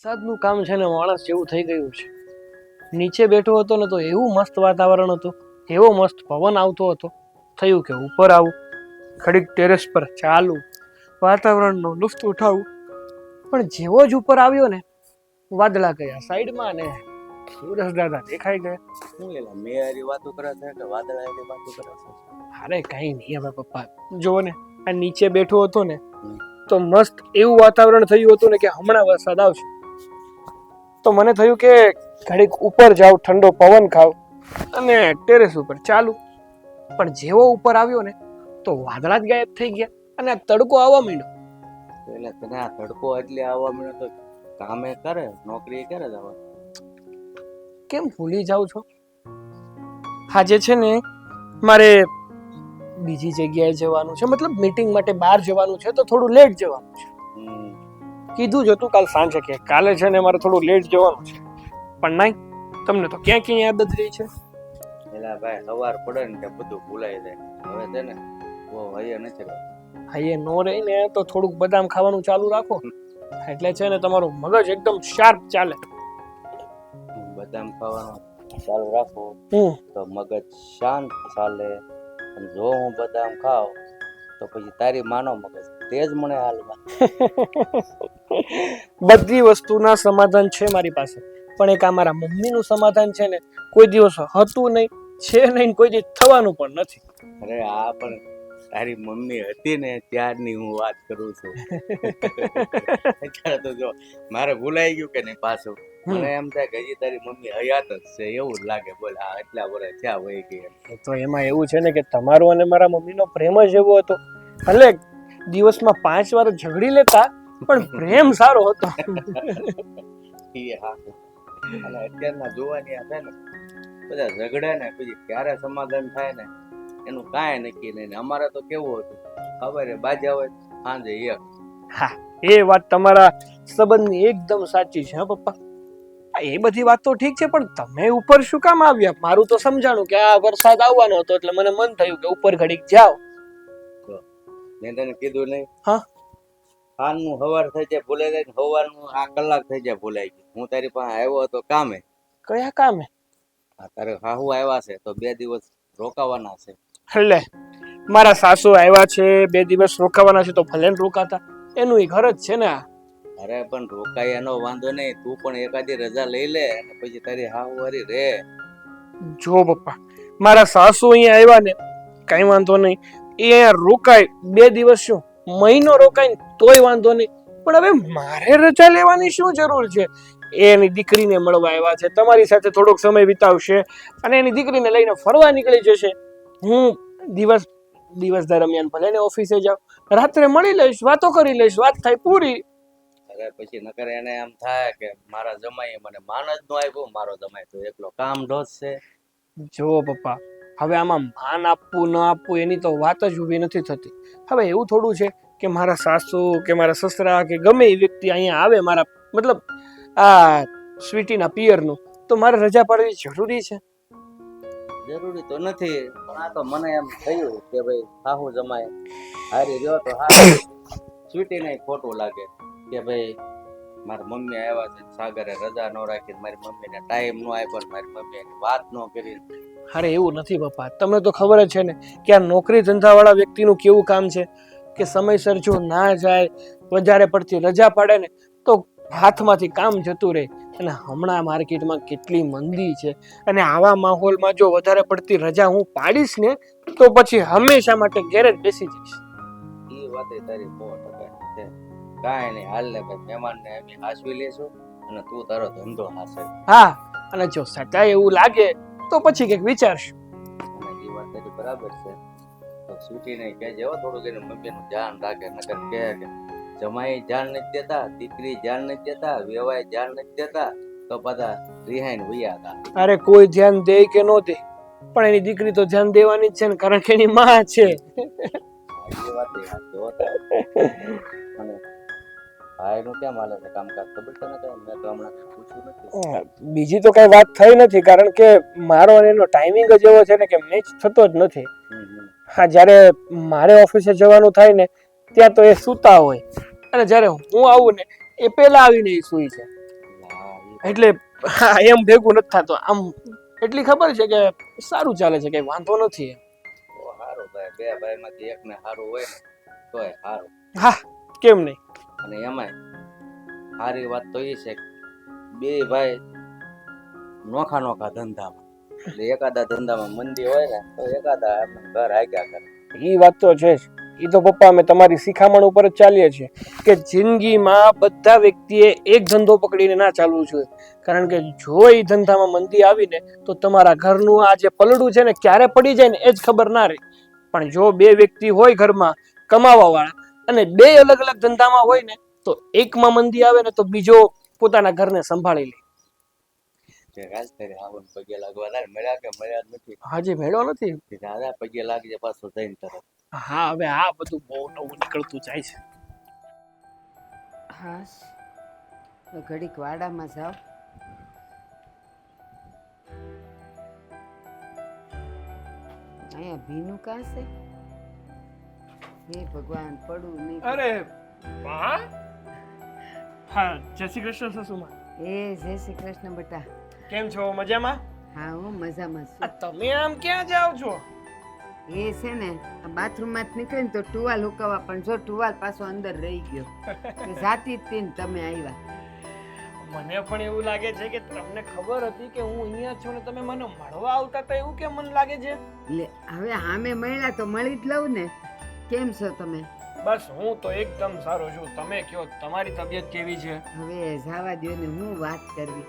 વરસાદનું કામ છે ને માણસ જેવું થઈ ગયું છે. નીચે બેઠો હતો ને તો એવું મસ્ત વાતાવરણ હતું, એવો મસ્ત પવન આવતો હતો. થયું કે ઉપર આવું, ઘડીક ટેરેસ પર ચાલું, વાતાવરણનો લુફ્ત ઉઠાવું. પણ જેવો જ ઉપર આવ્યો ને, વાદળા ગયા સાઈડમાં ને સુરજ દાદા દેખાઈ ગયા. શું લેલા મેરી વાતો કરે છે કે વાદળાની વાતો કરે છે? અરે કઈ નહીં હવે પપ્પા, જો ને આ નીચે બેઠો હતો ને તો મસ્ત એવું વાતાવરણ થયું હતું ને કે હમણાં વરસાદ આવશે. તો મને થયું કે ઘડીક ઉપર જાવ, ઠંડો પવન ખાવ અને ટેરેસ ઉપર ચાલુ. પણ જેવો ઉપર આવ્યો ને તો વાદળા જ ગાયબ થઈ ગયા અને આ તડકો આવવા માંડ્યો. એટલે તને આ તડકો એટલે આવવા મળે તો કામે કરે, નોકરી કરે જવા. કેમ ભૂલી જાવ છો? આજે છે ને મારે બીજી જગ્યાએ જવાનું છે, મતલબ મીટિંગ માટે બહાર જવાનું છે, તો થોડું લેટ જવાનું છે. કીધું જ હતું કાલ સાંજે કે કાલે છે ને મારે થોડું લેટ જવાનું છે, પણ નહીં, તમને તો ક્યાં ક્યાં યાદ જ રહી છે. એલા ભાઈ સવાર પડે ને કે બધું ભૂલાઈ જાય. હવે છે ને બહુ હૈયા નથી રહેતું. હૈયે નો રહી ને તો થોડુંક બદામ ખાવાનું ચાલુ રાખો, એટલે છે ને તમારું મગજ એકદમ શાર્પ ચાલે. બદામ ખાવાનું ચાલુ રાખો તો મગજ શાંત ચાલે. અને જો હું બદામ ખાવ તો પછી તારી માનો મગજ તેજ મને હાલવા. બધી વસ્તુના સમાધાન છે મારી પાસે, પણ એક આ મારા મમ્મીનું સમાધાન છે ને કોઈ દિવસ હતું નહીં, છે નહીં, કોઈ દિવસ થવાનું પણ નથી. અરે આ પણ તારી મમ્મી હતી ને ત્યારની હું વાત કરું છું. અત્યારે તો જો મારે ભૂલાઈ ગયું કે નહીં પાછું. મને એમ થાય કે હજી તારી મમ્મી હયાત જ છે એવું જ લાગે. બોલ આ એટલા વર્ષ થયા વહી ગયા. તો એમાં એવું છે ને કે તમારો અને મારા મમ્મીનો પ્રેમ જ એવો હતો. ભલે દિવસમાં 5 વાર ઝઘડી લેતા, પણ પ્રેમ સારો હતો. અને અત્યારના જોવાની આ છે ને બધા ઝઘડે ને પછી ક્યારે સમાધાન થાય ને એનું કાંઈ નક્કી નહીં. અમારે તો કેવું હતું ખબર છે, બાજા હોય સાંજે એક. હા, એ વાત તમારા સંબંધની એકદમ સાચી છે. હા પપ્પા, એ બધી વાત તો ઠીક છે, પણ તમે ઉપર શું કામ આવ્યા? મારું તો સમજાણું કે આ વરસાદ આવવાનો હતો એટલે મને મન થયું કે ઉપર ઘડીક જાવ. મેં તને કીધું નહીં? હા, સાંજનું સવાર થઈ જાય ભૂલાઈ જાય, સવારનું આ કલાક થઈ જાય ભૂલાઈ ગયું. હું તારી પાસે આવ્યો હતો કામે. કયા કામે? તારે હાહુ આવ્યા છે તો 2 દિવસ રોકાવાના છે. એટલે મારા સાસુ આવ્યા છે, 2 દિવસ રોકાવાના છે, તો ભલે ને રોકાતા, એનું એ ઘર જ છે ને આ. અરે પણ રોકાય એનો વાંધો નહીં, તું પણ એકાદી રજા લઈ લે અને પછી તારી હાહુ વારી રે. જો પપ્પા, મારા સાસુ અહીંયા આવ્યા ને કઈ વાંધો નહીં, એ અહીંયા રોકાય 2 દિવસ શું મહિનો રોકાય તોય વાંધો નહીં. પણ હવે મારે રજા લેવાની શું જરૂર છે? એની દીકરીને મળવા આવ્યા છે, તમારી સાથે થોડોક સમય વિતાવશે અને એની દીકરીને લઈને ફરવા નીકળી જશે. હું દિવસ દરમિયાન ભલે ને ઓફિસે જાઉં, રાત્રે મળી લઈશ, વાતો કરી લઈશ, વાત થાય પૂરી. અરે પછી નકર એને એમ થાય કે મારા જમાઈએ મને માન જ ન આપ્યું, મારો જમાઈ તો એકલો કામ ઢોસ છે. જો પપ્પા, હવે આમાં માન આપવું ન આપવું એની તો વાત જ ઊભી નથી થતી. હવે એવું થોડું છે કે મારા સાસુ કે મારા સસરા કે ગમે એ વ્યક્તિ અહીંયા આવે, મારા મતલબ આ સ્વીટીના પિયરનું, તો મારે રજા પાડવી જરૂરી છે? જરૂરી તો નથી, પણ આ તો મને એમ થયું કે ભાઈ સાહુ જમાય હારી રહ્યો તો હારી. સ્વીટી ને ખોટું લાગે કે ભાઈ મારી મમ્મી આવ્યા છે, સાગરે રજા ન રાખી, મારી મમ્મીને ટાઈમ ન આપ્યો, મારી મમ્મી એની વાત ન કરી. અરે એવું નથી પપ્પા, તમને તો ખબર જ છે ને કે આ નોકરી ધંધાવાળા વ્યક્તિનું કેવું કામ છે કે સમયસર જો ના જાય, વધારે પડતી રજા પાડે ને તો હાથમાંથી કામ જતું રહે. અને હમણાં માર્કેટમાં કેટલી મંદી છે, અને આવા માહોલમાં જો વધારે પડતી રજા હું પાડીશ ને તો પછી હંમેશા માટે ઘેરે જ બેસી જઈશ. એ વાત તારી 100% છે. કાંઈ નહીં, હાલ ને ભાઈ મહેમાનને એમ હાસવી લેશું અને તું તારો ધંધો હાસે. હા, અને જો સટાય એવું લાગે તો પછી કંઈક વિચારશું. અને એ વાત તારી બરાબર છે. તો સ્વીટી નહીં કહેજે હો, થોડુંક એની મમ્મીનું ધ્યાન રાખે. નકર કહે કે જમાઈ ધ્યાન નથી દેતા, દીકરી ધ્યાન નથી દેતા, વેવાય ધ્યાન નથી દેતા, તો બધા રિહાઈને વૈયા હતા. અરે કોઈ ધ્યાન દે કે ન દે, પણ એની દીકરી તો ધ્યાન દેવાની જ છે ને, કારણ કે એની માં છે. એ વાત સાચી હોતા. અને ભાઈનું કેમ હાલે છે કામકાજ? ખબર તને કઈ? મેં તો હમણાં પૂછ્યું નથી. બીજી તો કઈ વાત થઈ નથી, કારણ કે મારો અને એનો ટાઈમિંગ જ એવો છે ને કે મેચ થતો જ નથી. હા, જ્યારે મારે ઓફિસે જવાનું થાય ને ત્યાં તો એ સૂતા હોય, અને જ્યારે હું આવું ને એ પહેલા આવીને એ સૂઈ છે. એટલે હા એમ ભેગું નથી થતો આમ એટલી ખબર છે કે સારું ચાલે છે કઈ વાંધો નથી તો સારું ભાઈ, બે ભાઈમાંથી એકને સારું હોય ને તોય સારું. હા કેમ નહીં અને એમાંય સારી વાત તો એ છે કે બે ભાઈ નોખા નોખા ધંધામાં, એટલે એકાદા ધંધામાં મંદી હોય ને તો એકાદા આપણે ઘર આગ્યા કરે. એ વાત તો છે જ. એ તો પપ્પા અમે તમારી શિખામણ ઉપર જ ચાલીએ છીએ કે જિંદગીમાં બધા વ્યક્તિએ એક ધંધો પકડીને ના ચાલવું જોઈએ, કારણ કે જો એ ધંધામાં મંદી આવીને તો તમારા ઘરનું આ જે પલડું છે ને ક્યારે પડી જાય ને એ જ ખબર ના રહે. પણ જો બે વ્યક્તિ હોય ઘરમાં કમાવા વાળા અને બે અલગ અલગ ધંધામાં હોય ને તો એકમાં મંદી આવે ને તો બીજો પોતાના ઘરને સંભાળી લે. કે રાજ કરી આવું પગે લાગવા તારે મળ્યા કે મળ્યા જ નથી. હાજી ભેળો નથી. કે દાદા પગે લાગજે પાછું જઈને તરત. હા હવે આ બધું બહુ નવું નીકળતું જાય છે. હાશ તો ઘડીક વાડામાં જાઓ. અહીંયા ભીનું કાં છે? હે ભગવાન, પડું નહીં. અરે વાહ. હા જય શ્રી કૃષ્ણ સસુમા. એ જય શ્રી કૃષ્ણ બેટા. કેમ છો મજામાં? હા હું મજામાં આ છું. તમે આમ ક્યાં જાઓ છો? એ છે ને આ બાથરૂમમાં જ નીકળે ને તો ટુવાલ હુકાવા, પણ જો ટુવાલ પાછો અંદર રહી ગયો તો જાતી જ તીન તમે આવ્યા. મને પણ એવું લાગે છે કે તમને ખબર હતી કે હું અહીંયા છું ને તમે મને મળવા આવતા હતા એવું કેમ મને લાગે છે? લે હવે આમે મળ્યા તો મળી જ લઉં ને. કેમ છો તમે? બસ હું તો એકદમ સારો છું. તમે કયો તમારી તબિયત કેવી છે? હવે જવા દ્યો ને, હું વાત કરવી.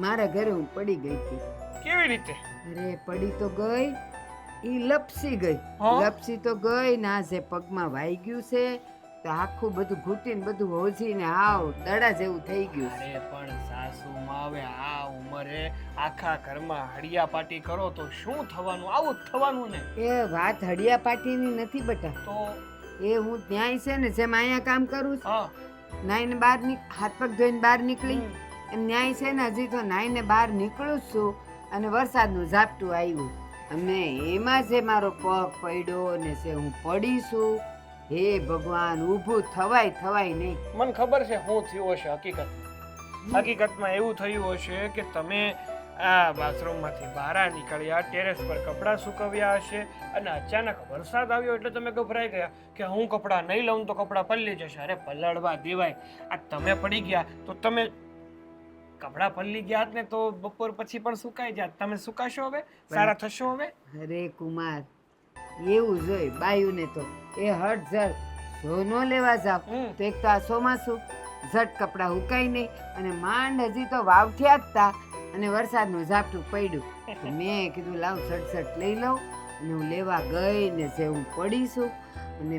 મારા ઘરે હું પડી ગઈ હતી. કેવી રીતે? અરે પડી તો ગઈ, ઈ લપસી ગઈ. હા? લપસી તો ગઈ ને આ જે પગમાં વાઈ ગયું છે તો આખું બધું ઘૂંટીને બધું હોજીને હાવ દડા જેવું થઈ ગયું છે. અરે પણ સાસુમાં હવે આ ઉંમરે આખા ઘરમાં હડિયા પાટી કરો તો શું થવાનું? આવું જ થવાનું ને. એ વાત હડિયા પાટીની નથી બેટા. તો એ હું ત્યાંય છે ને જેમ અહીંયા કામ કરું છું, હા નાઈને બહાર હાથ પગ ધોઈને બહાર નીકળી એમ ન્યાય છે ને હજી તો નાઈને બહાર નીકળું જ છું અને વરસાદનું ઝાપટું આવ્યું અને એમાં જે મારો પગ પડ્યો ને છે હું પડીશું. હે ભગવાન, ઊભું થવાય નહીં. મને ખબર છે શું થયું હશે. હકીકતમાં એવું થયું હશે કે તમે આ બાથરૂમમાંથી બહાર નીકળ્યા, ટેરેસ પર કપડાં સુકવ્યા હશે અને અચાનક વરસાદ આવ્યો એટલે તમે ગભરાઈ ગયા કે હું કપડાં નહીં લઉં તો કપડાં પલળી જશે. અરે પલળવા દેવાય. આ તમે પડી ગયા તો તમે કપડાં પલળી ગયા ને તો બપોર પછી પણ સુકાઈ જાત. તમે સુકાશો હવે? સારા થશો હવે? અરે કુમાર, એવું જોઈ બાયુને તો એ હટ ઝટ જો ન લેવા જાવ તો એક તો આ ચોમાસું ઝટ કપડાં હુકાય નહીં અને માંડ હજી તો વાવઠ્યા જ તા અને વરસાદનું ઝાપટું પડ્યું. મેં કીધું લાવ ઝટ લઈ લઉં અને હું લેવા ગઈ ને જે હું પડીશું અને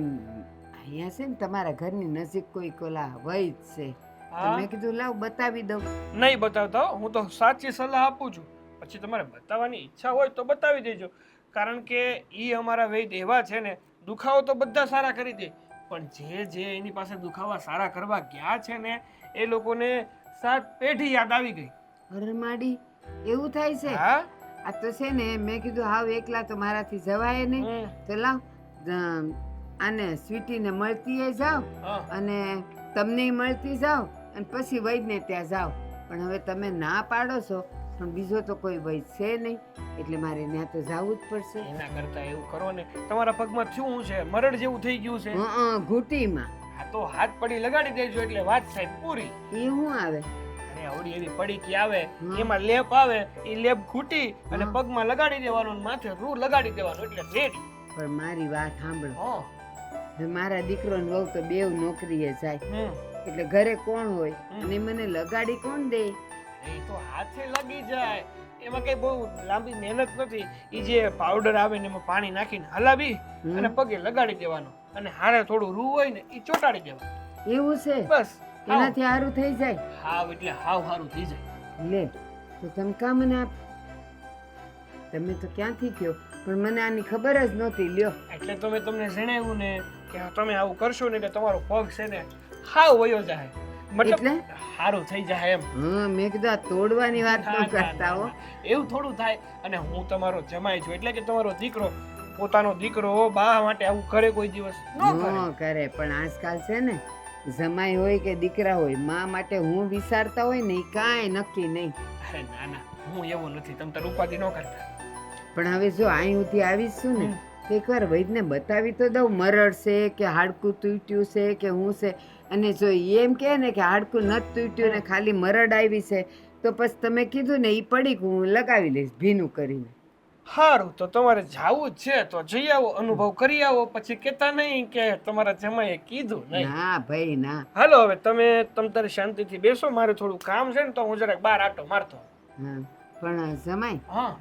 અહીંયા છે ને તમારા ઘરની નજીક કોઈ કોલા વૈદ છે તો મેં કીધું લાવ બતાવી દઉં. નહીં બતાવતા હું તો સાચી સલાહ આપું છું. પછી તમારે બતાવવાની ઈચ્છા હોય તો બતાવી દેજો, કારણ કે ઈ અમારા વૈદ એવા છે ને દુખાવો તો બધા સારા કરી દે, પણ જે એની પાસે દુખાવા સારા કરવા ગયા છે ને એ લોકોને 7 પેઢી યાદ આવી ગઈ. અરે માડી, એવું થાય છે? હા આ તો છે ને મેં કીધું હાવ એકલા તો મારાથી જવાય નહીં તો લાવ આને સ્વીટીને મળતી જાઓ અને તમને મળતી જાઓ અને પછી વૈદને ત્યાં જાઓ. પણ હવે તમે ના પાડો છો પણ બીજો તો કોઈ વૈદ છે નહીં એટલે મારે ત્યાં તો જવું જ પડશે. એના કરતા એવું કરો ને, તમારા પગમાં શું છે? મરડ જેવું થઈ ગયું છે. ઘૂંટીમાં. હા તો હાથ પડી લગાડી દેજો એટલે વાત સાહેબ પૂરી. એ શું આવે? અરે આવડી એવી પડીકી આવે એમાં લેપ આવે, એ લેપ ઘૂંટી અને પગમાં લગાડી દેવાનો અને માથે રૂ લગાડી દેવાનો એટલે રેડી. પણ મારી વાત સાંભળો, હા મારા દીકરો ને વહુ તો બેવ નોકરીએ જાય એટલે ઘરે કોણ હોય અને મને લગાડી કોણ દે? એ તો હાથે લાગી જાય, એમાં કઈ બહુ લાંબી મહેનત નથી. એ જે પાવડર આવે ને એમાં પાણી નાખીને હલાવી અને પગે લગાડી દેવાનો અને હારે થોડું રૂ હોય ને એ ચોટાડી દેવાનું. એવું છે? બસ એનાથી સારું થઈ જાય? હાવ એટલે હાવ સારું થઈ જાય. લે તો તમે કા મને આપ, તમે તો ક્યાંથી કયો પણ મને આની ખબર જ નહોતી. લ્યો એટલે તો મેં તમને જણાવ્યું ને કે તમે આવું કરશો ને એટલે તમારો પગ છે ને હાવ વયો જાય, મતલબ સારું થઈ જાય એમ. મેં કીધું આ તોડવાની વાત ન કરતા હો. એવું થોડું થાય. અને હું તમારો જમાઈ છું એટલે કે તમારો દીકરો પોતાનો દીકરો બા માટે આવું કરે કોઈ દિવસ ન કરે. પણ આજકાલ છે ને જમાઈ હોય કે દીકરા હોય, મા માટે હું વિચારતા હોય ને એ કાંઈ નક્કી નહીં. અરે ના ના, હું એવો નથી, તમે તાર ઉપાધિ ન કરતા. પણ હવે જો અહીં સુધી આવીશું ને તો એકવાર વૈદને બતાવી તો દઉં મરડ છે કે હાડકું તૂટ્યું છે કે હું છે. અને જો ઈ એમ કહે ને કે હાડકું નથી તૂટ્યું ને ખાલી મરડ આવી છે તો પછી તમે કીધું ને એ પડી હું લગાવી લઈશ ભીનું કરીને. સારું, તો તમારે જાવું જ છે તો જઈ આવો, અનુભવ કરી આવો, પછી કહેતા નહીં કે તમારા જમાઈએ કીધું નહીં. ના ભાઈ ના. હાલો હવે તમ તારે શાંતિથી બેસો, મારે થોડું કામ છે ને તો હું જરાક બહાર આટો મારતો. હા પણ જમાઈ, હા,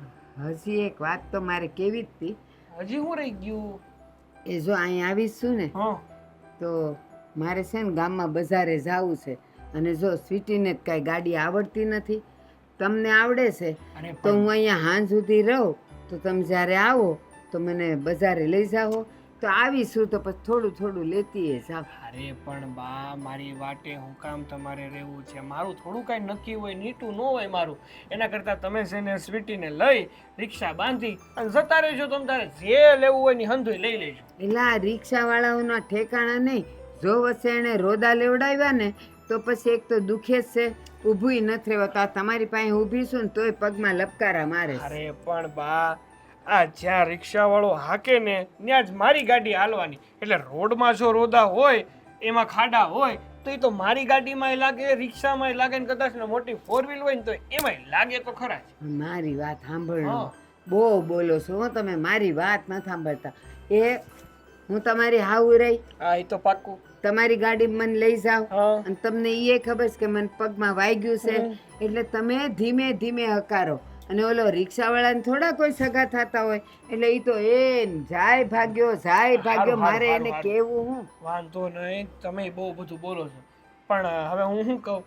હજી એક વાત તો મારે કેવી જ હતી. હજી હું રહી ગયું? એ જો અહીં આવીશું ને હા, તો મારે છે ને ગામમાં બજારે જવું છે. અને જો સ્વીટીને જ કાંઈ ગાડી આવડતી નથી, તમને આવડે છે અરે તો હું અહીંયા હાંજ સુધી રહું, તો તમે જ્યારે આવો તો મને બજારે લઈ જાઓ. તો આવીશું તો પછી થોડું થોડું લેતી જાવ. અરે પણ બા, મારી વાટે હું કામ તમારે રહેવું છે? મારું થોડું કાંઈ નક્કી હોય, નીટું ન હોય મારું. એના કરતાં તમે છે ને સ્વીટીને લઈ રિક્ષા બાંધી અને જતા રહેજો. તમે તારે જે લેવું હોય ને હંધુય લઈ લેજો. એટલે આ રિક્ષાવાળાઓના ઠેકાણા નહીં. જો વચ્ચે એણે રોદા લેવડાવ્યા ને તો પછી એક તો દુખે જ છે, ઊભું નથી રહેવાતું. આ તમારી પાસે ઊભી છું ને તોય પગમાં લપકારા મારે છે. અરે પણ બા, આ જ્યાં રિક્ષાવાળો હાકે ને ત્યાં જ મારી ગાડી હાલવાની. એટલે રોડમાં જો રોદા હોય, એમાં ખાડા હોય તો એ તો મારી ગાડીમાંય લાગે, રિક્ષામાંય લાગે ને કદાચ ને મોટી 4 વ્હીલ હોય ને તો એમાંય લાગે તો ખરા જ. મારી વાત સાંભળો. હા. બહુ બોલો છો હો તમે, મારી વાત ન સાંભળતા. એ હું તમારી હાવું રહી, હા, એ તો પાક્કું. તમારી ગાડી મને લઈ જાઓ હા. અને તમને એ ખબર છે કે મને પગમાં વાગ્યું છે એટલે તમે ધીમે ધીમે હકારો. અને ઓલો રિક્ષાવાળાને થોડા કોઈ સગા થતા હોય એટલે એ તો એ જાય ભાગ્યો જાય ભાગ્યો. મારે એને કેવું હું? વાંધો નહીં, તમે બહુ બધું બોલો છો, પણ હવે હું શું કહું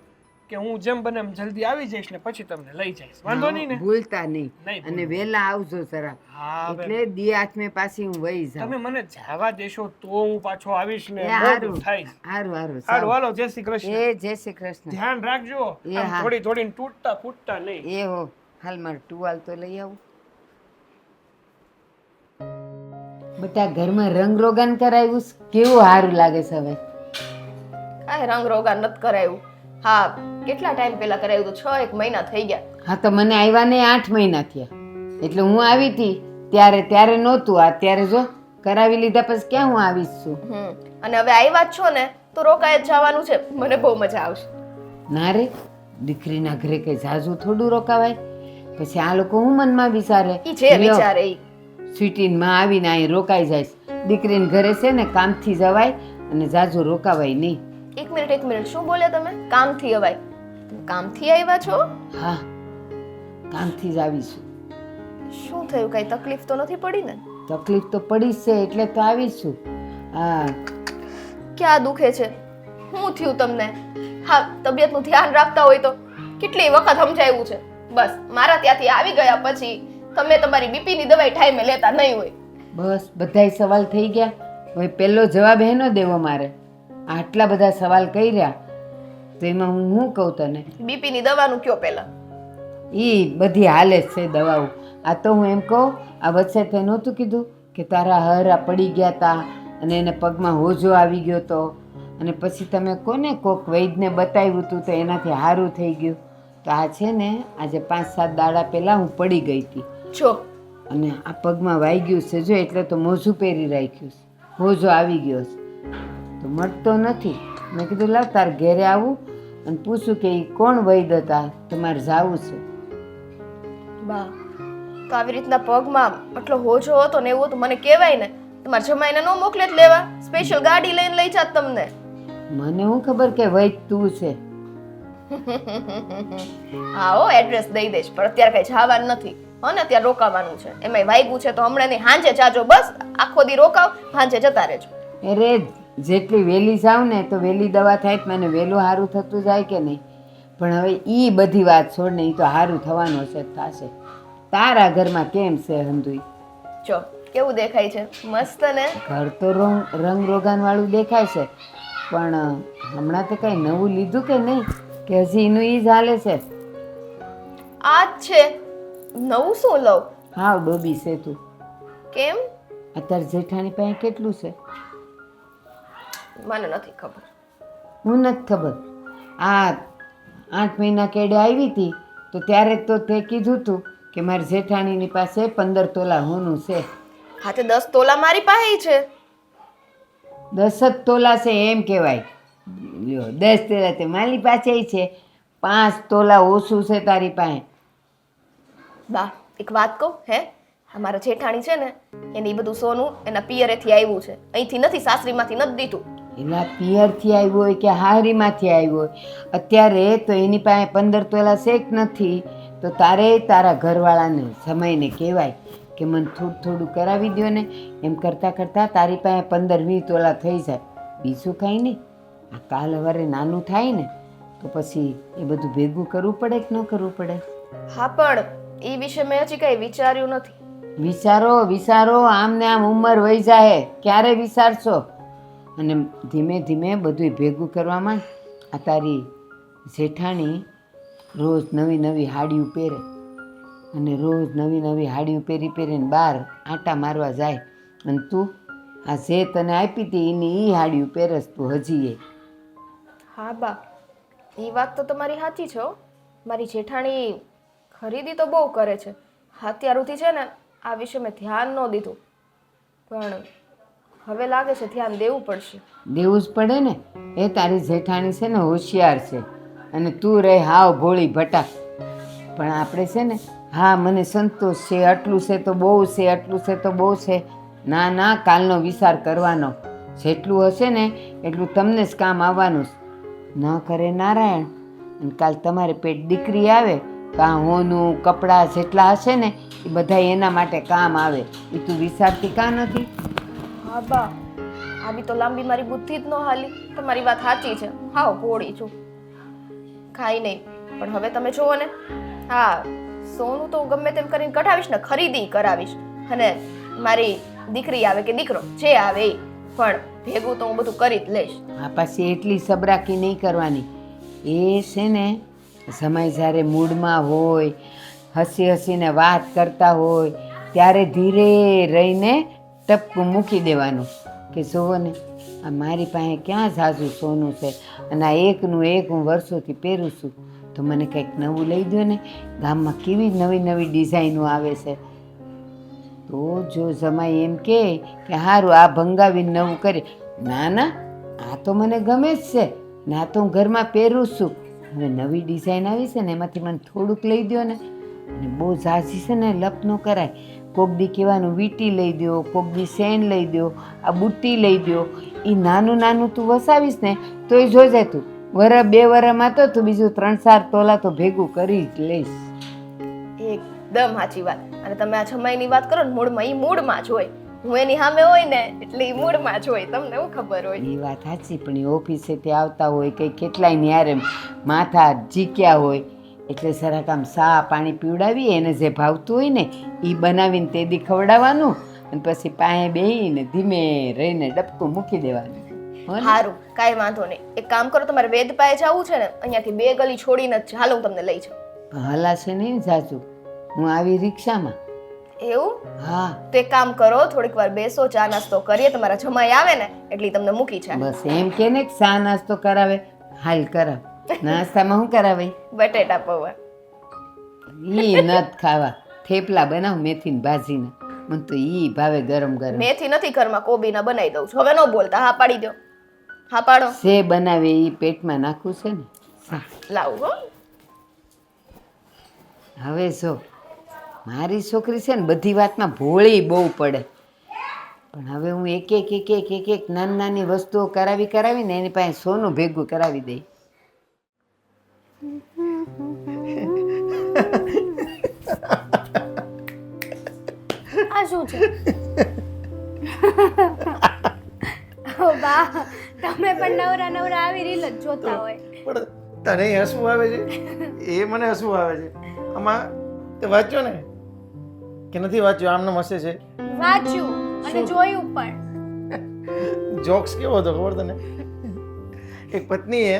કે હું જેમ બને એમ જલ્દી આવી જઈશ ને પછી તમને લઈ જઈશ. વાંધો નહીં ને? ભૂલતા નહીં. નહીં અને વહેલા આવજો જરા. હા, હવે એટલે દી હાથમે પાછી હું વહી જાઉં. તમે મને જવા દેશો તો હું પાછો આવીશ ને એ મોડું હારું થાય. હારું હારું હારું, હાલો, જય શ્રી કૃષ્ણ. એ જય શ્રી કૃષ્ણ. ધ્યાન રાખજો, એ આમ હા. થોડી થોડી તૂટતા ફૂટતા નહીં. એ હો, હાલ મારે ટુવાલ તો લઈ આવું. બેટા ઘરમાં રંગ રોગાન કરાવ્યું છે? કેવું સારું લાગે છે હવે? કાંઈ રંગ રોગાન નથી કરાયું. હા, કેટલા ટાઈમ પહેલા કરાયું તો 6-1 મહિના થઈ ગયા. હા તો મને આવ્યા ને 8 મહિના થયા. એટલે હું આવી હતી ત્યારે નહોતું. અત્યારે જો કરાવી લીધા પછી ક્યાં હું આવીશ છું. અને હવે આવ્યા જ છો ને તો રોકાય જ જવાનું છે. મને બહુ મજા આવશે. ના રે, દીકરીના ઘરે કઈ જાજુ થોડું રોકાવાય. પછી આ લોકો હું મનમાં વિચારે ઈ જે વિચારે ઈ. સ્વીટીનમાં આવીને અહીં રોકાઈ જાય. દીકરીને ઘરે છે ને કામથી જવાય અને જાજુ રોકાવાય નહીં. એક મિનિટ, શું બોલ્યા તમે? કામથી અવાય? તમે કામથી આવ્યા છો? હા, કામથી જ આવીશું. શું થયું? કઈ તકલીફ તો નથી પડી ને? તકલીફ તો પડી જ છે એટલે તો આવીશું. હા, ક્યાં દુખે છે? શું થયું તમને? હા, તબિયતનું ધ્યાન રાખતા હોય તો કેટલી વખત સમજાવ્યું છે. બસ મારા ત્યાંથી આવી ગયા પછી તમે તમારી બીપીની દવાઈ ટાઈમે લેતા નહીં હોય. બસ બધાય સવાલ થઈ ગયા. હવે પહેલો જવાબ એનો દેવો મારે. આટલા બધા સવાલ કર્યા તો એમાં હું શું કહું તને? બીપીની દવાનું કયો પહેલા. ઈ બધી હાલે જ છે દવાઓ. આ તો હું એમ કહું, આ વચ્ચે તે નહોતું કીધું કે તારા હરા પડી ગયા તા અને એને પગમાં હોજો આવી ગયો તો અને પછી તમે કોને કોક વૈદ્યને બતાવ્યું હતું તો એનાથી સારું થઈ ગયું. તો આ છે ને આજે 5-7 દાડા પહેલાં હું પડી ગઈ હતી જો અને આ પગમાં વાગ્યું છે જો, એટલે તો મોજું પહેરી રાખ્યું છે. હોજો આવી ગયો છે તો મળતો નથી. મેં કીધું લાવ તાર ઘેરે આવું અને પૂછું કે ઈ કોણ વૈદ્ય હતા, તમારે જાવું છે. બા, તો આવી રીતના પગમાં આટલો હોજો હતો ને એવું તો મને કહેવાય ને. તમારા જમાઈને ન મોકલે જ લેવા, સ્પેશિયલ ગાડી લઈને લઈ જાત તમને. મને હું ખબર કે વૈદ તું છે. હા હો, એડ્રેસ દઈ દઈશ, પણ અત્યારે કઈ જવાનું નથી. હો ને, ત્યાં રોકાવાનું છે. એમાંય વાગ્યું છે તો હમણાં નહીં, હાંજે જાજો. બસ આખો દી રોકાવ, હાંજે જતા રહેજો. અરે જેટલી વહેલી જાવ ને તો વહેલી દવા થાય તો મને વહેલું સારું થતું જાય કે નહીં. પણ હવે ઈ બધી વાત છોડ ને, ઈ તો સારું થવાનું છે, થશે. તારા ઘરમાં કેમ છે હંધુઈ? જો કેવું દેખાય છે? મસ્ત ને? ઘર તો રંગ રોગાન વાળું દેખાય છે, પણ હમણાં તો કઈ નવું લીધું કે નહીં કે હજી એનું ઈ જ હાલે છે? આ જ છે. નવું શું લઉં? હાવ ડોબી છે તું. કેમ? અત્યારે જેઠાણી પાસે કેટલું છે? મને નથી ખબર. હું નથી ખબર. આ 8 મહિના કેડે આવી હતી તો ત્યારે તો તે કીધું હતું કે મારી જેઠાણીની પાસે 15 તોલા હોનું છે. હા તે 10 તોલા મારી પાસે ય છે. 10 જ તોલા છે એમ કહેવાય. લ્યો 10 તોલા તે મારી પાસે છે, 5 તોલા ઓછું છે તારી પાસે. બા એક વાત કહું હે, અમારા જેઠાણી છે ને એને ઈ બધું સોનું એના પિયરેથી આવ્યું છે, અહીંથી નથી, સાસરીમાંથી નથી દીધું. એના પિયરથી આવ્યો હોય કે હારીમાંથી આવ્યો હોય, અત્યારે તો એની પાસે 15 તોલા છે કે નથી, તો તારે તારા ઘરવાળાને સમયને કહેવાય કે મને થોડું થોડું કરાવી દો ને. એમ કરતાં કરતાં તારી પાસે 15-20 તોલા થઈ જાય. બીજું કાંઈ નહીં. આ કાલ સવારે નાનું થાય ને તો પછી એ બધું ભેગું કરવું પડે કે ન કરવું પડે? હા પણ એ વિશે મેં હજી કઈ વિચાર્યું નથી. વિચારો વિચારો, આમ ને આમ ઉંમર વહી જાય, ક્યારે વિચારશો? અને ધીમે ધીમે બધું ભેગું કરવામાં આ તારી જેઠાણી રોજ નવી નવી હાડીઓ પહેરે અને રોજ નવી નવી હાડીઓ પહેરીને બહાર આંટા મારવા જાય, અને તું આ જે તને આપી હતી એની એ હાડીઓ પહેરસ તું હજી. હા બા એ વાત તો તમારી સાચી છે હો. મારી જેઠાણી ખરીદી તો બહુ કરે છે. અત્યાર સુધી છે ને આ વિશે મેં ધ્યાન ન દીધું, પણ હવે લાગે છે ધ્યાન દેવું પડશે. દેવું જ પડે ને. એ તારી જેઠાણી છે ને હોશિયાર છે અને તું રહે હાવ ભોળી ભટાક. પણ આપણે છે ને હા મને સંતોષ છે, આટલું છે તો બહુ છે, આટલું છે તો બહુ છે. ના ના, કાલનો વિચાર કરવાનો. જેટલું હશે ને એટલું તમને જ કામ આવવાનું છે. ન કરે નારાયણ, અને કાલ તમારે પેટ દીકરી આવે તો આ હોનું કપડાં જેટલા હશે ને એ બધા એના માટે કામ આવે. એ તું વિચારતી કાં નથી? હા બા આવી તો લાંબી મારી બુદ્ધિ જ ન હાલી. તમારી વાત સાચી છે, હાવ ભોળી છું. કાંઈ નહીં, પણ હવે તમે જુઓ ને, હા સોનું તો હું ગમે તેમ કરીને કઢાવીશ ને, ખરીદી કરાવીશ, અને મારી દીકરી આવે કે દીકરો જે આવે એ, પણ ભેગું તો હું બધું કરી જ લઈશ. આ પાછી એટલી સબરાકી નહીં કરવાની. એ છે ને સમય જ્યારે મૂડમાં હોય, હસી હસીને વાત કરતા હોય ત્યારે ધીરે રહીને ટપકું મૂકી દેવાનું કે જુઓ ને આ મારી પાસે ક્યાં ઝાઝું સોનું છે અને આ એકનું એક હું વર્ષોથી પહેરું છું, તો મને કંઈક નવું લઈ દો ને. ગામમાં કેવી નવી નવી ડિઝાઇનો આવે છે. તો જો જમાઈ એમ કે સારું આ ભંગાવીને નવું કરે, ના ના આ તો મને ગમે જ છે ને, આ તો હું ઘરમાં પહેરું જ છું. હવે નવી ડિઝાઇન આવી છે ને એમાંથી મને થોડુંક લઈ દો ને. અને બહુ ઝાઝી છે ને લપ ન કરાય. કોક દી કહેવાનું વીંટી લઈ દો, કોક દી સેન લઈ દો, આ બુટ્ટી લઈ દો. એ નાનું નાનું તું વસાવીશ ને તો એ જોજે તું 1-2 વર્ષમાં તો તું બીજું 3-4 તોલા તો ભેગું કરી જ લઈશ. એકદમ સાચી વાત. અને તમે આ જમાઈની વાત કરો ને, મૂડમાં, ઈ મૂડમાં જ હોય. હું એની સામે હોય ને એટલે ઈ મૂડમાં જ હોય. તમને શું ખબર હોય? એ વાત સાચી, પણ એ ઓફિસેથી આવતા હોય કંઈ કેટલાય ન્યારે માથા જીક્યા હોય એટલે જરાક આમ સા પાણી પીવડાવી, એને જે ભાવતું હોય ને એ બનાવીને તે દી ખવડાવવાનું, અને પછી પાસે બેહીને ધીમે રહીને ડબકું મૂકી દેવાનું. સારું, કાંઈ વાંધો નહીં. એક કામ કરો, તમારે વેદ પાસે જવું છે ને, અહીંયાથી 2 ગલી છોડીને જ હાલો, હું તમને લઈ જાઉં. હલાશે નહીં જાજુ, હું આવી રિક્ષામાં. એવું? હા તો એક કામ કરો, થોડીક વાર બેસો, ચા નાસ્તો કરીએ. તમારા જમાઈ આવે ને એટલે તમને મૂકી જાય. બસ એમ કે ને ચા નાસ્તો કરાવે, હાલ કરાવ. નાસ્તામાં શું કરાવે? બટેટા પૌવા. ઈ નથ ખાવા. થેપલા બનાવ મેથીની ભાજીના, મને તો ઈ ભાવે ગરમ ગરમ. મેથી નથી ઘરમાં, કોબીના બનાવી દઉં છું. હવે ન બોલતા, હા પાડી દો. હા પાડો. સે બનાવે ઈ પેટમાં નાખવું છે ને. લાવું હો. હવે જો મારી છોકરી છે ને બધી વાતમાં ભોળી બહુ પડે, પણ હવે હું એક નાની નાની વસ્તુઓ કરાવીને એની પાસે સોનું ભેગું કરાવી દઈ. આ શું છે? ઓ બા, તમે પણ નવરા નવરા આવી રીલ જ જોતા હોય. પણ તને હસવું આવે છે? એ મને હસવું આવે છે. આમાં તે વાંચ્યો ને કે નથી વાંચ્યો? આમનો હસે છે. વાંચ્યું અને જોયું પણ. જોક્સ કેવો હતો ખબર તને? એક પત્નીએ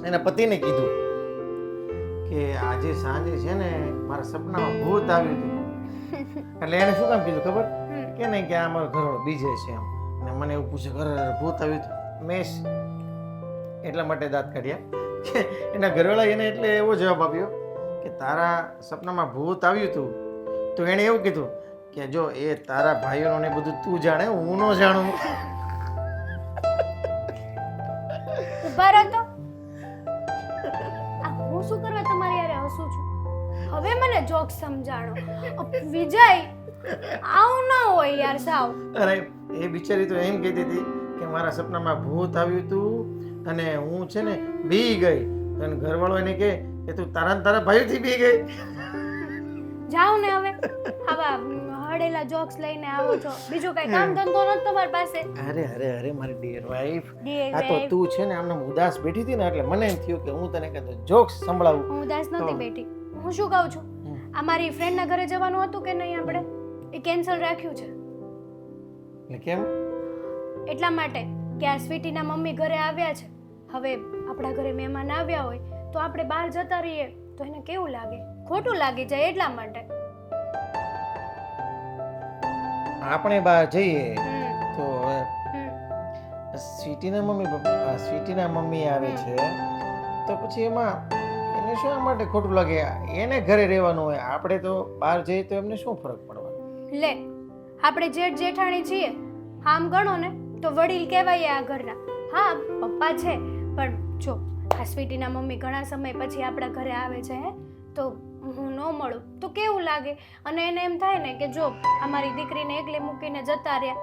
એના પતિને કીધું કે આજે સાંજે છે ને મારા સપનામાં ભૂત આવ્યું હતું. એટલે એને શું કામ કીધું ખબર? કે નહીં કે આ મારો ઘરવાળો બીજે છે એમ, અને મને એવું પૂછે ઘરે ભૂત આવ્યું હતું. મેં એટલા માટે દાંત કાઢ્યા કે એના ઘરવાળા એને એટલે એવો જવાબ આપ્યો કે તારા સપનામાં ભૂત આવ્યું હતું તો એણે એવું કીધું કે જો એ તારા ભાઈઓને બધું તું જાણે હું ન જાણું. ઉભા રહો તો. આ હું શું કરવા તમારી યારે હસું છું? હવે મને જોક સમજાણો. વિજય આવું ના હોય યાર સાવ. અરે એ બિચારી તો એમ કહેતી હતી કે મારા સપનામાં ભૂત આવ્યું હતું અને હું છે ને બી ગઈ અને ઘરવાળો એને કહે કે તું તારા ભાઈઓથી બી ગઈ. જાઓ ને હવે. આવા હળેલા જોક્સ લઈને આવો છો. બીજું કઈ કામ ધંધો નથી તમારી પાસે? અરે અરે અરે મારી ડિયર વાઈફ, Dear આ તો wife. તું છે ને આમને ઉદાસ બેઠી હતી ને એટલે મને એમ થયું કે હું તને કહેતો જોક્સ સંભળાવું. હું ઉદાસ નથી તો- બેઠી. હું શું કહું છું, આ મારી ફ્રેન્ડના ઘરે જવાનું હતું કે નહીં આપણે? એ કેન્સલ રાખ્યું છે એટલે કેમ? એટલા માટે કે આ સ્વીટીના મમ્મી ઘરે આવ્યા છે. હવે આપણા ઘરે મહેમાન આવ્યા હોય તો આપણે બહાર જતા રહીએ તો એને કેવું લાગે? ખોટું લાગી જાય એટલા માટે. આપણે બહાર જઈએ હમ, તો હવે હમ. સ્વીટીના મમ્મી આવે છે તો પછી એમાં એને શા માટે ખોટું લાગે? એને ઘરે રહેવાનું હોય, આપણે તો બહાર જઈએ તો એમને શું ફરક પડવાનો? લે, આપણે જેઠ જેઠાણી છીએ, આમ ગણો ને તો વડીલ કહેવાય આ ઘરના. હા, પપ્પા છે, પણ જો આ સ્વીટીના મમ્મી ઘણા સમય પછી આપણા ઘરે આવે છે હે, તો હું ન મળું તો કેવું લાગે? અને એને એમ થાય ને કે જો અમારી દીકરીને એકલી મૂકીને જતા રહ્યા.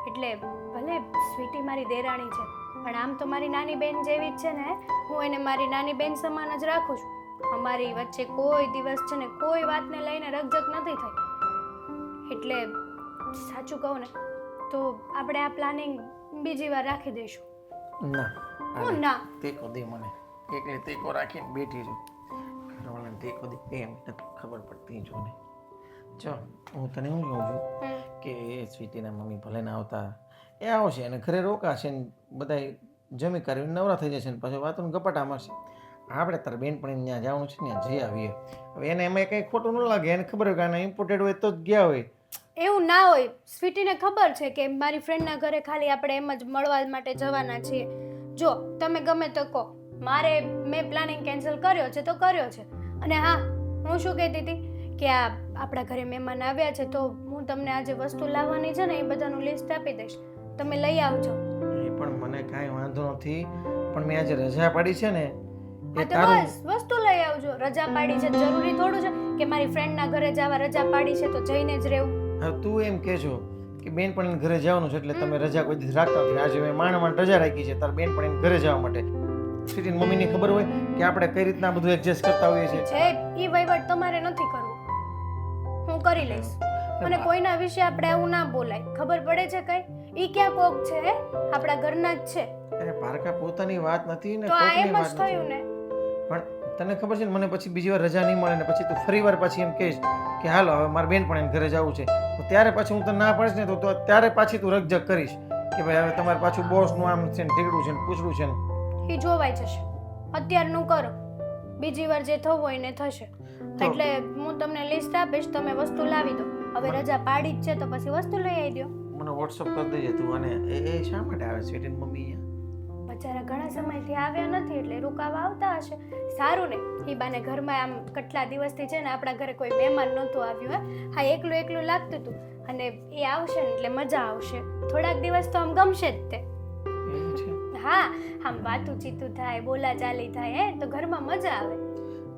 એટલે ભલે સ્વીટી મારી દેરાણી છે, પણ આમ તો મારી નાની બેન જેવી જ છે ને. હું એને મારી નાની બેન સમાન જ રાખું છું. અમારી વચ્ચે કોઈ દિવસ છે ને કોઈ વાતને લઈને રકઝક નથી થઈ. એટલે સાચું કહું ને તો આપણે આ પ્લાનિંગ બીજી વાર રાખી દઈશું. ના હું ના. તેકો દે મને, એકલે તેકો રાખીને બેઠી છું. ઘરવાળાને તેકો દે એમ નથી ખબર પડતી જો ને. જો હું તને શું કહું છું હમ. કે એ સ્વીટીના મમ્મી ભલે ના આવતા, એ આવશે અને ઘરે રોકાશે ને બધા જમી કરીને નવરા થઈ જશે ને પછી વાતોને ગપાટા મારશે. આપણે તાર બેનપણીને ત્યાં જવાનું છે ને જઈ આવીએ. હવે એને એમાં કંઈ ખોટું ન લાગે, એને ખબર હોય કે આને ઇમ્પોર્ટેડ હોય તો જ ગયા હોય. એવું ના હોય. સ્વીટીને ખબર છે કે મારી ફ્રેન્ડના ઘરે ખાલી આપણે એમ જ મળવા માટે જવાના છીએ. જો તમે ગમે તો કહો, મેં પ્લાનિંગ કેન્સલ કર્યો છે તો કર્યો છે. અને હા, હું શું કહેતી હતી કે આ આપણા ઘરે મહેમાન આવ્યા છે તો હું તમને આજે વસ્તુ લાવવાની છે ને એ બધાનું લિસ્ટ આપી દઈશ, તમે લઈ આવજો. એ પણ મને કાંઈ વાંધો નથી, પણ મેં આજે રજા પાડી છે ને એ હા તો તારું બસ વસ્તુ લઈ આવજો. રજા પાડી છે જરૂરી થોડું છે કે મારી ફ્રેન્ડના ઘરે જવા રજા પાડી છે તો જઈને જ રહેવું. હવે તું એમ કહેજો કે બેનપણીને ઘરે જવાનું છે એટલે તમે રજા કોઈ દિવસ રાખતા નથી. આજે મેં માંડ રજા રાખી છે તાર બેનપણીને ઘરે જવા માટે. સ્વીટીની મમ્મીને ખબર હોય કે આપણે કઈ રીતના બધું એડજસ્ટ કરતા હોઈએ છીએ. છે ઈ વહીવટ તમારે નથી કરવું, હું કરી લઈશ. અને કોઈના વિશે આપણે આવું ના બોલાય. ખબર પડે છે કઈ? ઈ ક્યાં કોક છે હે? આપણા ઘરના જ છે. અરે પારકા પોતાની વાત નથી ને તો આ કોકની એમ વાત જ નથી. થયું ને. પણ તને ખબર છે ને મને પછી બીજી વાર રજા નહીં મળે ને પછી તું ફરી વાર પછી એમ કહીશ કે હાલો હવે મારે બેનપણીને ઘરે જવું છે તો ત્યારે પાછી હું તને ના પાડીશ ને તો ત્યારે પાછી તું રકઝક કરીશ કે ભાઈ હવે તમારે પાછું બોસનું આમ છે ને ઢીકડું છે ને પૂછડું છે ને. ઈ જોવાઈ જશે. અત્યારનું કરો, બીજી વાર જે થવું હોય ને થશે. એટલે હું તમને લિસ્ટ આપીશ, તમે વસ્તુ લાવી દો. હવે રજા પાડી જ છે તો પછી વસ્તુ લઈ આવી દો. મને વોટ્સઅપ કરી દેજે તું. અને એ શા માટે આવે સ્વીટીની મમ્મી અહીંયા? બચારા ઘણા સમયથી આવ્યા નથી એટલે રોકાવા આવતા હશે. સારું ને, એ બાને ઘરમાં આમ કેટલા દિવસથી છે ને આપણા ઘરે કોઈ મહેમાન નહોતું આવ્યું હે. હા, એકલું એકલું લાગતું હતું અને એ આવશે ને એટલે મજા આવશે. થોડાક દિવસ તો આમ ગમશે જ તે. એવું છે? હા, આમ વાતું ચીતું થાય, બોલા ચાલી થાય હે તો ઘરમાં મજા આવે.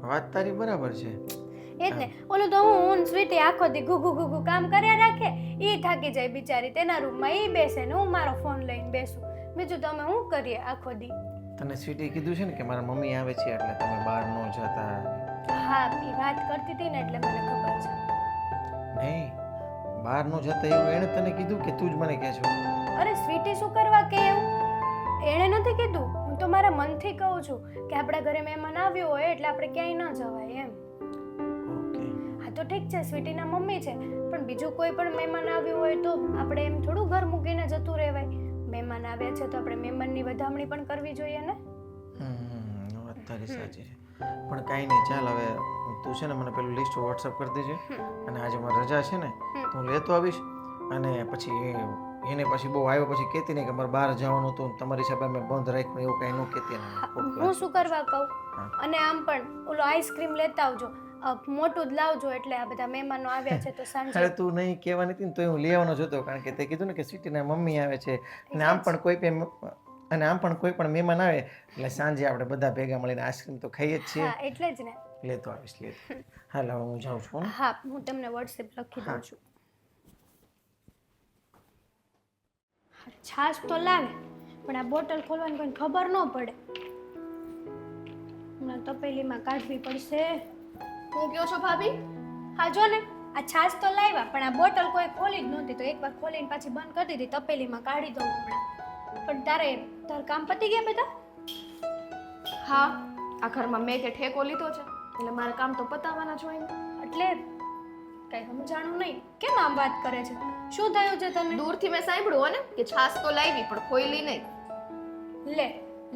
વાત તારી બરાબર છે. એ જ ને. ઓલું તો હું સ્વીટી આખો દી ઘુઘુ ઘુઘુ કામ કર્યા રાખે, ઈ થાકી જાય બિચારી. તેના રૂમમાં ઈ બેસે ને હું મારો ફોન લઈને બેસું. બીજું તો અમે શું કરીએ આખો દી? તને સ્વીટી કીધું છે ને કે મારા મમ્મી આવે છે એટલે તમે બહાર ન જતા? હા, ઈ વાત કરતી હતી ને એટલે મને ખબર છે. નહીં, બહાર ન જતા એવું એણે તને કીધું કે તું જ મને કહે છો? અરે સ્વીટી શું કરવા કે એવું? એણે નથી કીધું, હું તો મારા મનથી કહું છું કે આપણા ઘરે મહેમાન આવ્યો હોય એટલે આપણે ક્યાંય ન જવાય એમ. ઓકે. હા તો ઠીક છે, સ્વીટીના મમ્મી છે, પણ બીજું કોઈ પણ મહેમાન આવ્યું હોય તો આપણે એમ થોડું ઘર મૂકીને જતું રહેવાય. મહેમાન આવ્યા છે તો આપણે મહેમાનની વધામણી પણ કરવી જોઈએ ને. વાત તારી સાચી છે. પણ કાંઈ નહીં, ચાલ હવે તું છે ને મને પેલું લિસ્ટ વોટ્સઅપ કરી દેજે અને આજે મારી રજા છે ને તો હું લેતો આવીશ અને પછી એને પછી બહુ આવ્યો પછી કહેતી નહીં કે મારે બહાર જવાનું હતું તમારી હિસાબે મેં બંધ રાખ્યું એવું કાંઈ ન કહેતી ને હું શું કરવા કહું હા. અને આમ પણ ઓલો આઈસ્ક્રીમ લેતા આવજો મોટું જ લાવજો એટલે આ બધા મહેમાનો આવ્યા છે તો અરે સાંજે તું નહીં કહેવાની હતી ને તો હું લેવાનો જ હતો કારણ કે તે કીધું ને કે સ્વીટીના મમ્મી આવે છે અને આમ પણ કોઈ પણ મહેમાન આવે એટલે સાંજે આપણે બધા ભેગા મળીને આઈસ્ક્રીમ તો ખાઈએ જ છીએ હા એટલે જ ને લેતો આવીશ લેતો હાલ હવે હું જાઉં છું હો. હા હું તમને વોટ્સએપ લખી દઉં છું છાશ તો લાવે પણ આ બોટલ ખોલવાની કોઈ ખબર ન પડે હમણાં તપેલીમાં કાઢવી પડશે હું કયો છો ભાભી? હા જો ને આ છાશ તો લાવ્યા પણ આ બોટલ કોઈ ખોલી જ નહોતી તો એકવાર ખોલીને પાછી બંધ કરી દીધી તપેલીમાં કાઢી દઉં હમણાં પણ તાર કામ પતી ગયા બધા? હા, આ ઘરમાં મેં તે ઠેકો લીધો છે એટલે મારે કામ તો પતાવવાના જ હોય ને. એટલે કઈ સમજાણું નહીં કેમ આમ વાત કરે છે શું થયું છે તને? દૂરથી મેં સાંભળ્યું હો ને કે છાશ તો લાવી પણ ખોઈલી નહીં. લે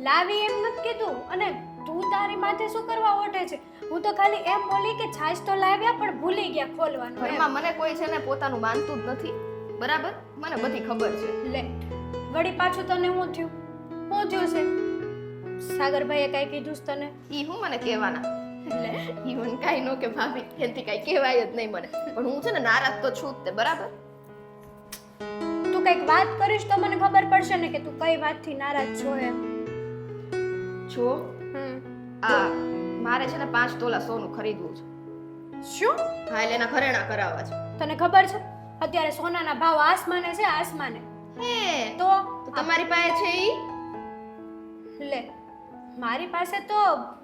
લાવી એમ નથી કીધું અને તું તારી માથે શું કરવા ઓઢે છે? હું તો ખાલી એમ બોલી કે છાશ તો લાવ્યા પણ ભૂલી ગયા ખોલવાનું એમ. ઘરમાં મને કોઈ છે ને પોતાનું માનતું જ નથી, બરાબર? મને બધી ખબર છે. લે વળી પાછું તને શું થયું છે? સાગરભાઈએ કઈ કીધું છે તને? ઈ હું મને કહેવાના? લે ઈ મને કાંઈ ન કે ભાભી, એનથી કાંઈ કહેવાય જ નહીં મને. પણ હું છે ને નારાજ તો છું જ તે, બરાબર? તું કઈક વાત કરીશ તો મને ખબર પડશે ને કે તું કઈ વાતથી નારાજ છો એમ. જો આ મારે છે ને 5 તોલા સોનું ખરીદવું છે. શું? હા, એટલે એના ઘરેણા કરાવવા છે. તને ખબર છે અત્યારે સોનાના ભાવ આસમાને છે આસમાને. હે તો તો તમારી પાસે છે ઈ? લે મારી પાસે તો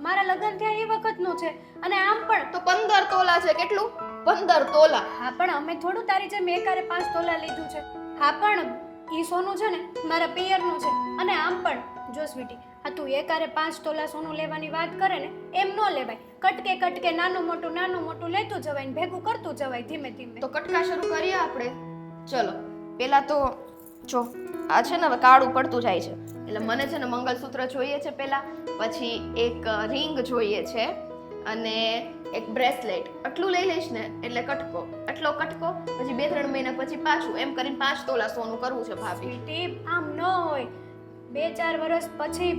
મારા લગ્ન થયા એ વખતનું છે અને આમ પણ તો 15 તોલા છે. કેટલું? 15 તોલા. હા પણ અમે થોડું તારી જેમ એકારે 5 તોલા લીધું છે. હા પણ ઈ સોનું છે ને મારા પિયરનું છે અને આમ પણ જો સ્વીટી આ તું એકારે 5 તોલા સોનું લેવાની વાત કરે ને એમ ન લેવાય. કટકે કટકે નાનું મોટું લેતું જવાય ને ભેગું કરતું જવાય ધીમે ધીમે. તો કટકા શરૂ કરીએ આપણે. ચલો પેલા તો જો આ છે ને હવે કાળું પડતું જાય છે એટલે મને છે ને મંગલસૂત્ર જોઈએ છે પહેલા, પછી એક રિંગ જોઈએ છે અને એક બ્રેસલેટ. આટલું લઈ લઈશ ને એટલે કટકો, આટલો કટકો, પછી 2-3 મહિના પછી પાછું, એમ કરીને 5 તોલા સોનું કરવું છે ભાભી. સ્વીટી આમ ન હોય 2-4 વર્ષ પછી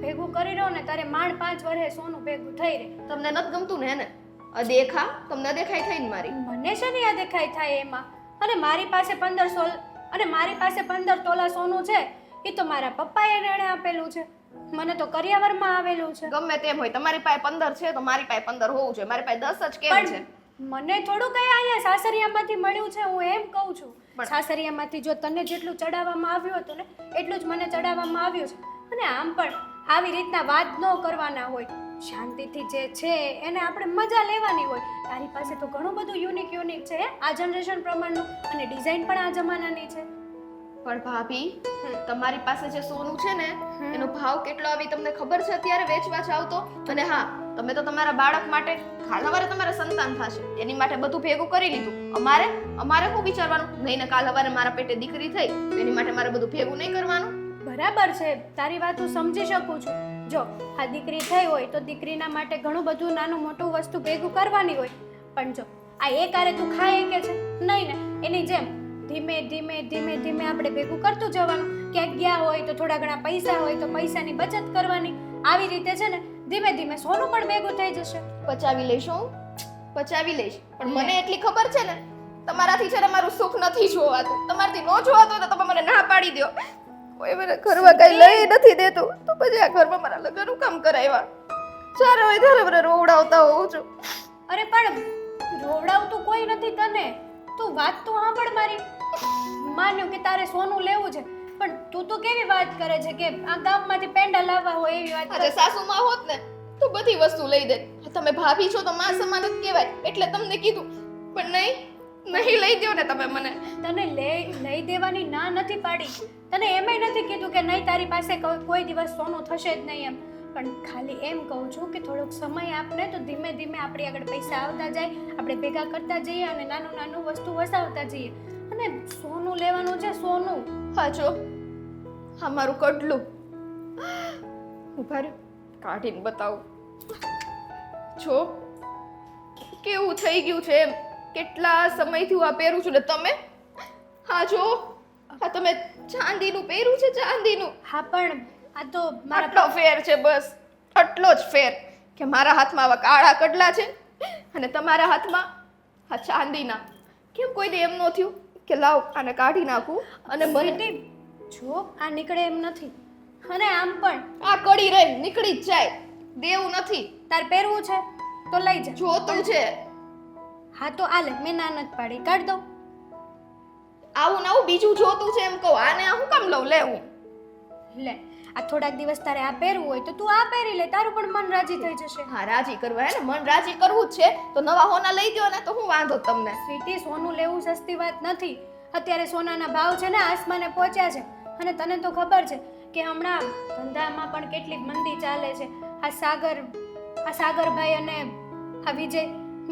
ભેગું કરી રહ્યો ને તારે માંડ 5 વર્ષે સોનું ભેગું થઈ રહે. તમને નથી ગમતું ને? અદેખા તમને દેખાય થઈ ને મારી. મને છે ને આ દેખાય થાય એમાં. અને મારી પાસે 15 તોલા સોનું છે એ તો મારા પપ્પાએ એણે આપેલું છે. મને તો કરિયાવરમાં આવેલું છે. ગમે તેમ હોય, તમારી પાસે 15 છે તો મારી પાસે 15 હોવું જોઈએ. મારી પાસે 10 જ કેમ છે? મને થોડું કઈ અહીંયા સાસરિયામાંથી મળ્યું છે હું એમ કહું છું. પણ- સાસરિયામાંથી જો તને જેટલું ચડાવવામાં આવ્યું હતું ને એટલું જ મને ચડાવવામાં આવ્યું છે. અને આમ પણ આવી રીતના વાત ન કરવાના હોય, શાંતિથી જે છે એને આપણે મજા લેવાની હોય. તારી પાસે તો ઘણું બધું યુનિક છે આ જનરેશન પ્રમાણનું અને ડિઝાઇન પણ આ જમાનાની છે. પણ ભાભી તમારી પાસે જે સોનું છે ને એનો ભાવ કેટલો આવી તમને ખબર છે અત્યારે વેચવા જાવ તો? અને હા, તમે તો તમારા બાળક માટે કાલ સવારે તમારે સંતાન થશે એની માટે બધું ભેગું કરી લીધું. અમારે શું વિચારવાનું? નહીં ને કાલ સવારે મારા પેટે દીકરી થઈ એની માટે મારે બધું ભેગું નહીં કરવાનું? બરાબર છે તારી વાત હું સમજી શકું છું. જો આ દીકરી થઈ હોય તો દીકરીના માટે ઘણું બધું નાનું મોટું વસ્તુ ભેગું કરવાની હોય. પણ જો આ એકારે તું ખાય કે છે નહીં ને એની જેમ ધીમે ધીમે આપણે ભેગું કરતું જવાનું. ક્યાંક ગયા હોય તો થોડા ઘણા પૈસા હોય તો પૈસાની બચત કરવાની. આવી રીતે છે ને ધીમે ધીમે સોનું પણ ભેગું થઈ જશે. પચાવી લઈશ હું, પચાવી લઈશ. પણ મને એટલી ખબર છે ને તમારાથી છે ને મારું સુખ નથી જોવાતું. તમારાથી ન જોવાતું હોય તો તમે મને ના પાડી દો. કોઈ મને ઘરમાં કઈ લઈ નથી દેતું તો પછી આ ઘરમાં મારા લગ્નનું કામ કરાવ્યા. જ્યારે હોય ત્યારે મને રોવડાવતા હોઉં છું. અરે પણ રોવડાવતું કોઈ નથી તને. તું વાત તો સાંભળ મારી. માન્યું કે તારે સોનું લેવું છે પણ તું તો કેવી વાત કરે છે કે આ ગામમાંથી પેંડા લાવવા હોય એવી વાત આજે સાસુમાં હોત ને તો બધી વસ્તુ લઈ દે. તમે ભાભી છો તો માં સમાન જ કહેવાય એટલે તમને કીધું. પણ નહીં લઈ દો ને તમે મને. તને લઈ દેવાની ના નથી પાડી. તને એમેય નથી કીધું કે નહીં તારી પાસે કોઈ દિવસ સોનું થશે જ નહીં એમ. પણ ખાલી એમ કહું છું કે થોડોક સમય આપને તો ધીમે ધીમે આપણી આગળ પૈસા આવતા જાય, આપણે ભેગા કરતા જઈએ અને નાનું વસ્તુ વસાવતા જઈએ. અને સોનું લેવાનું છે સોનું. હા જો હા મારું કડલું ઉભા રહ્યો કાઢીને બતાવું. જો કેવું થઈ ગયું છે એમ. કેટલા સમયથી હું આ પહેરું છું ને તમે હા જો આ તમે ચાંદીનું પહેર્યું છે, ચાંદીનું. હા પણ આ તો મારા આટલો ફેર છે, બસ આટલો જ ફેર કે મારા હાથમાં આવા કાળા કડલા છે અને તમારા હાથમાં આ ચાંદીના. કેમ કોઈ દે એમ ન થયું કે લાવ આને કાઢી નાખું અને મને સ્વીટી, જો આ નીકળે એમ નથી. અને આમ પણ આ કડી રહી નીકળી જ જાય, દેવું નથી, તાર પહેરવું છે તો લઈ જા. જોતું છે. હા તો આલે, મેં ના નથી પાડી, કાઢ દઉં. આવું ને આવું બીજું જોતું છે એમ કહું, આને આ હું કામ લઉં લેવું. લે, આ થોડાક દિવસ તારે આ પહેરવું હોય તો તું આ પહેરી લે, તારું પણ મન રાજી થઈ જશે. હા, રાજી કરવા હે ને, મન રાજી કરવું જ છે તો નવા હોના લઈ દ્યો ને, તો હું વાંધો તમને. સ્વીટી, સોનું લેવું સસ્તી વાત નથી. અત્યારે સોનાના ભાવ છે ને આસમાને પહોંચ્યા છે. અને તને તો ખબર છે કે હમણાં ધંધામાં પણ કેટલી મંદી ચાલે છે. આ સાગરભાઈ અને આ વિજય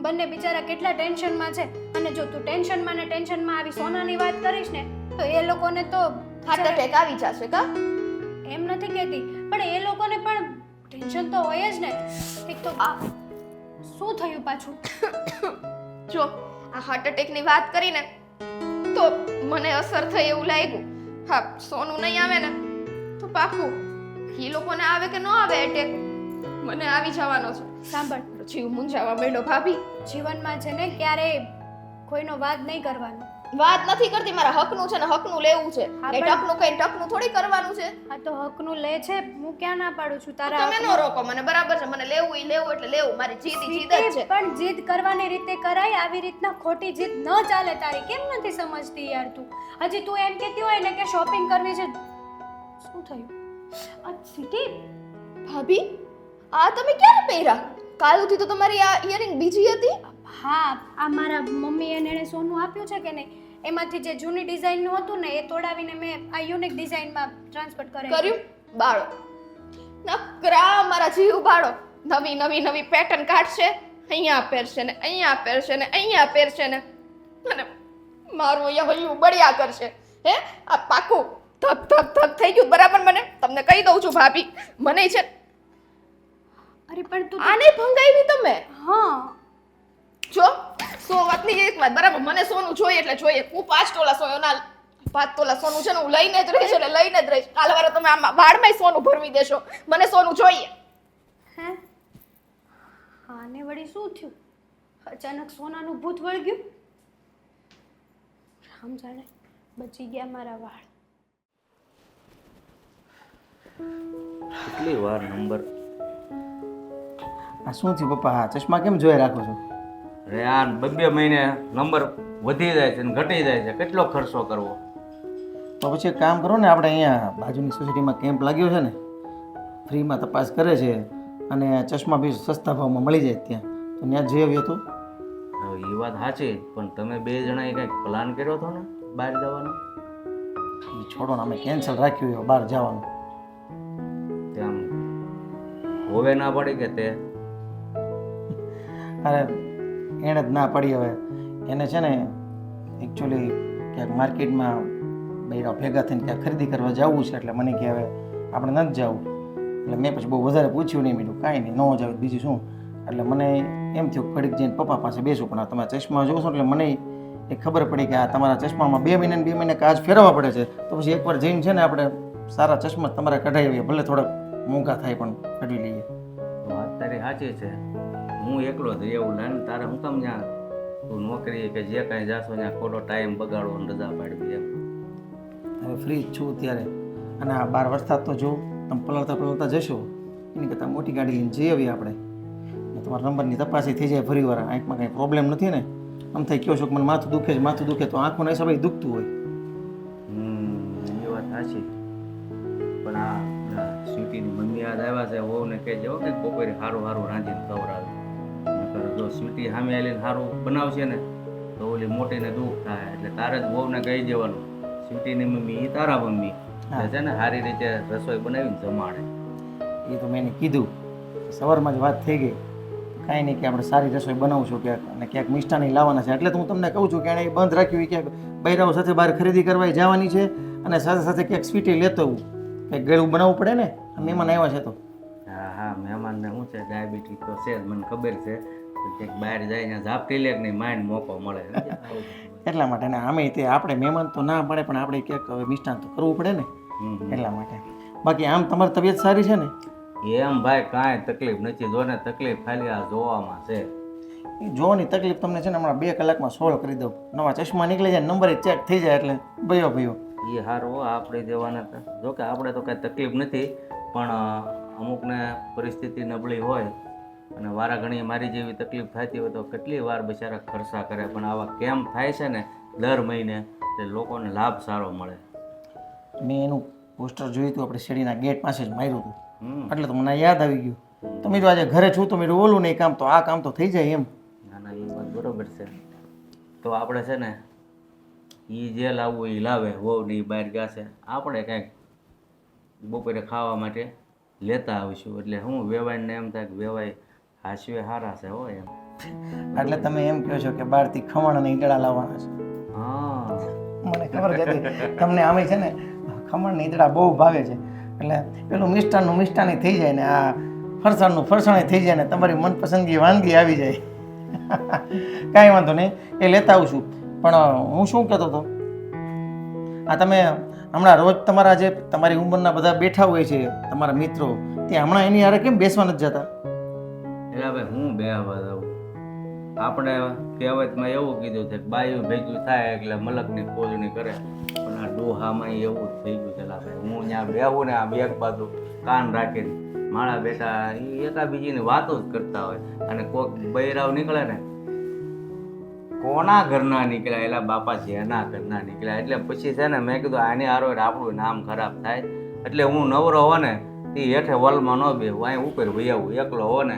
બંને બિચારા કેટલા ટેન્શનમાં છે. અને જો તું ટેન્શનમાં ને ટેન્શનમાં આવી સોનાની વાત કરીશ ને તો એ લોકોને તો હાર્ટ એટેક આવી જશે કા? એમ નથી કહેતી, પણ એ લોકોને પણ ટેન્શન તો હોય જ ને. એક તો આ શું થયું પાછું? જો આ હાર્ટ એટેકની વાત કરીને તો મને અસર થઈ એવું લાગ્યું. હા, સોનું નહીં આવે ને તો પાકું એ લોકોને આવે કે ન આવે એટેક, મને આવી જવાનો છે. સાંભળ, જીવ મૂંઝાવા માંડ્યો ભાભી. જીવનમાં છે ને ક્યારેય કોઈનો વાદ નહીં કરવાનો. વાત નથી કરતી, મારા હકનું છે ને હકનું લેવું છે. હા, એ પણ- ટકનું કઈ ટકનું થોડી કરવાનું છે. આ તો હકનું લે છે, હું ક્યાં ના પાડું છું તારા તમે હકનું. નો રોકો મને, બરાબર છે, મને લેવું ઈ લેવું એટલે લેવું, મારી જીદ ઈ જીદ જ સ્વીટી, છે. પણ જીદ કરવાની રીતે કરાય, આવી રીતના ખોટી જીદ ન ચાલે તારી. કેમ નથી સમજતી યાર તું? હજી તું એમ કહેતી હોય ને કે શોપિંગ કરવી છે. શું થયું? આ સ્વીટી, ભાભી આ તમે ક્યારે પહેર્યા? કાલ સુધી તો તમારી આ ઇયરિંગ બીજી હતી. હા, આ મારા મમ્મીએ ને એણે સોનું આપ્યું છે કે નહીં, એમાંથી જે જૂની ડિઝાઇનનું હતું ને એ તોડાવીને મેં આ યુનિક ડિઝાઇનમાં ટ્રાન્સફર કર્યું બાળો નકરા મારા જીવ બાળો. નવી નવી નવી પેટર્ન કાઢશે, અહીંયા પહેરશે ને અહીંયા પહેરશે ને અહીંયા પહેરશે ને અને મારું અહીંયા હૈયું બળ્યા કરશે. હે આ પાકું ધક ધક ધક થઈ ગયું બરાબર. મને તમને કહી દઉં છું ભાભી, મને છે અરે પણ તું આને ભંગાવી તમે. હા, જો 100 વાતની એક વાત બરાબર, મને સોનું જોઈએ એટલે જોઈએ. હું 5 તોલા સોનું ના 5 તોલા સોનું છે ને હું લઈને જ રહીશ, એટલે લઈને જ રહીશ. કાલ વારે તમે આમાં વાળમાં સોનું ભરવી દેશો, મને સોનું જોઈએ. હે આને વળી શું થયું? અચાનક સોનાનું ભૂત વળગ્યું. રામ જાણે, બચી ગયા મારા વાળ. કેટલી વાર નંબર આ શું થયું પપ્પા? આ ચશ્મા કેમ જોઈ રાખો છો? અરે આ 2 મહિને નંબર વધી જાય છે ને ઘટી જાય છે, કેટલો ખર્ચો કરવો? તો પછી એક કામ કરો ને, આપણે અહીંયા બાજુની સોસાયટીમાં કેમ્પ લાગ્યો છે ને, ફ્રીમાં તપાસ કરે છે અને ચશ્મા બી સસ્તા ભાવમાં મળી જાય ત્યાં, તો ત્યાં જઈ આવીએ તો. હવે એ વાત સાચી, પણ તમે 2 જણાએ કંઈક પ્લાન કર્યો હતો ને બહાર જવાનો? એ છોડો ને, અમે કેન્સલ રાખ્યું છે બહાર જવાનું. તેમ હોવે ના પડી કે તે? અરે એણે જ ના પડી. હવે એને છે ને એકચ્યુઅલી ક્યાંક માર્કેટમાં બૈરા ભેગા થઈને ક્યાંક ખરીદી કરવા જવું છે, એટલે મને કહે હવે આપણે નથી જવું. એટલે મેં પછી બહુ વધારે પૂછ્યું નહીં, બીજું કાંઈ નહીં, ન જાવ બીજું શું. એટલે મને એમ થયું ઘડીક જઈને પપ્પા પાસે બેસું, પણ આ તમારા ચશ્મા જોશો એટલે મને એ ખબર પડી કે આ તમારા ચશ્મામાં 2 મહિને કાચ ફેરવવા પડે છે. તો પછી એકવાર જઈને છે ને આપણે સારા ચશ્મા તમારે કઢાવી આવીએ, ભલે થોડાક મોંઘા થાય પણ કઢવી લઈએ. વાત તારી સાચી છે, હું એકલો જ એવું લાન, તારે હું કામ ત્યાં તું નોકરી કે જે કાંઈ જાશો ત્યાં ખોટો ટાઈમ બગાડવો ને રજા પાડવી એમ. હવે ફ્રી જ છું ત્યારે, અને આ 12 વરસાદ તો જો તમે પલળતા જશો, એની કરતાં મોટી ગાડી લઈને જઈ આવીએ આપણે. તમારા નંબરની તપાસી થઈ જાય ફરી વાર, આંખમાં કંઈ પ્રોબ્લેમ નથી ને? આમ થઈ કહો છો કે મને માથું દુખે તો આંખોના હિસાબે દુખતું હોય. એ વાત સાચી, પણ આ સ્વીટીની મમ્મી યાદ આવ્યા છે, વહુ ને કહે જેવો કે બપોરે સારું રાંધીને ખવડાવે. નકર જો સ્વીટી સામે આવીને સારું બનાવશે ને તો ઓલી મોટીને દુઃખ થાય, એટલે તારે જ વહુને કહી દેવાનું સ્વીટીની મમ્મી એ તારા મમ્મી છે ને સારી રીતે રસોઈ બનાવીને જમાડે. એ તો મેં એને કીધું, સવારમાં જ વાત થઈ ગઈ, કાંઈ નહીં કે આપણે સારી રસોઈ બનાવશું ક્યાંક, અને ક્યાંક મિષ્ટાની લાવવાના છે. એટલે તો હું તમને કહું છું કે એણે એ બંધ રાખ્યું, એ ક્યાંક બૈરાઓ સાથે બહાર ખરીદી કરવા જવાની છે, અને સાથે સાથે ક્યાંક સ્વીટી લેતો આવું, કંઈક ગળું બનાવવું પડે ને, મહેમાન આવ્યા છે તો. હા મહેમાનને શું છે, ડાયાબિટીસ તો છે જ મને ખબર છે, ક્યાંક બહાર જાય ત્યાં ઝાપટી લે કે નહીં માઇન્ડ મોકો મળે. એટલા માટે ને આમે તે આપણે મહેમાન તો ના પડે પણ આપણે ક્યાંક હવે મિષ્ટાન તો કરવું પડે ને એટલા માટે. બાકી આમ તમારી તબિયત સારી છે ને? એમ ભાઈ કાંઈ તકલીફ નથી. જો ને તકલીફ ખાલી આ જોવામાં છે. એ જોવાની તકલીફ તમને છે ને હમણાં 2 કલાકમાં સોલ્વ કરી દઉં. નવા ચશ્મા નીકળી જાય, નંબર ચેક થઈ જાય એટલે ભયો એ સારું આપણે દેવાના હતા. જો કે આપણે તો કાંઈ તકલીફ નથી, પણ અમુકને પરિસ્થિતિ નબળી હોય અને વારા ઘણી મારી જેવી તકલીફ થતી હોય તો કેટલી વાર બિચારા ખર્ચા કરે. પણ આવા કેમ્પ થાય છે ને દર મહિને, એટલે લોકોને લાભ સારો મળે. મેં એનું પોસ્ટર જોયું હતું આપણે શેરીના ગેટ પાસે જ માર્યું હતું, એટલે તો મને યાદ આવી ગયું. તમે જો આજે ઘરે છું તો મેં ઓલું નહીં કામ, તો આ કામ તો થઈ જાય એમ. ના ના, એ વાત બરોબર છે. તો આપણે છે ને એ જે લાવવું એ લાવે, વહુ ને એ બહાર ગયા છે, આપણે કંઈક બપોરે ખાવા માટે લેતા આવીશું. એટલે હું વેવાઈને એમ થાય કે વેવાય હાસવે હારા છે હો એમ. એટલે તમે એમ કહો છો કે બહારથી ખમણ અને ઈંટડા લાવવાના છે? હા, મને ખબર જ હતી તમને આમે છે ને ખમણ ને ઈંટડા બહુ ભાવે છે. એટલે પેલું મિષ્ટાનનું મિષ્ટાની થઈ જાય ને આ ફરસાણનું ફરસાણી થઈ જાય ને તમારી મનપસંદગી વાનગી આવી જાય. કાંઈ વાંધો નહીં, એ લેતા આવું છું. પણ હું શું કહેતો હતો, આ તમે હમણાં રોજ તમારા જે તમારી ઉંમરના બધા બેઠા હોય છે તમારા મિત્રો, ત્યાં હમણાં એની હારે કેમ બેસવા નથી જતા? એટલે ભાઈ હું બે આવા જાઉં. આપણે કહેવતમાં એવું કીધું છે કે બાયું ભેગું થાય એટલે મલકની ખોજણી કરે, પણ આ ડોહામાં એવું જ થઈ ગયું છે. ભાઈ હું ત્યાં બેહું ને આ બે બાજુ કાન રાખીને મારા બેટા એ એકાબીજીની વાતો જ કરતા હોય, અને કોઈક બૈરાવ નીકળે ને કોના ઘરના નીકળ્યા, એલા બાપા જેના ઘરના નીકળ્યા. એટલે પછી છે ને મેં કીધું આની હારો આપણું નામ ખરાબ થાય, એટલે હું નવરો હો ને એ હેઠે વલમાં ન બે અહીં ઉપર વહી આવું. એકલો હો ને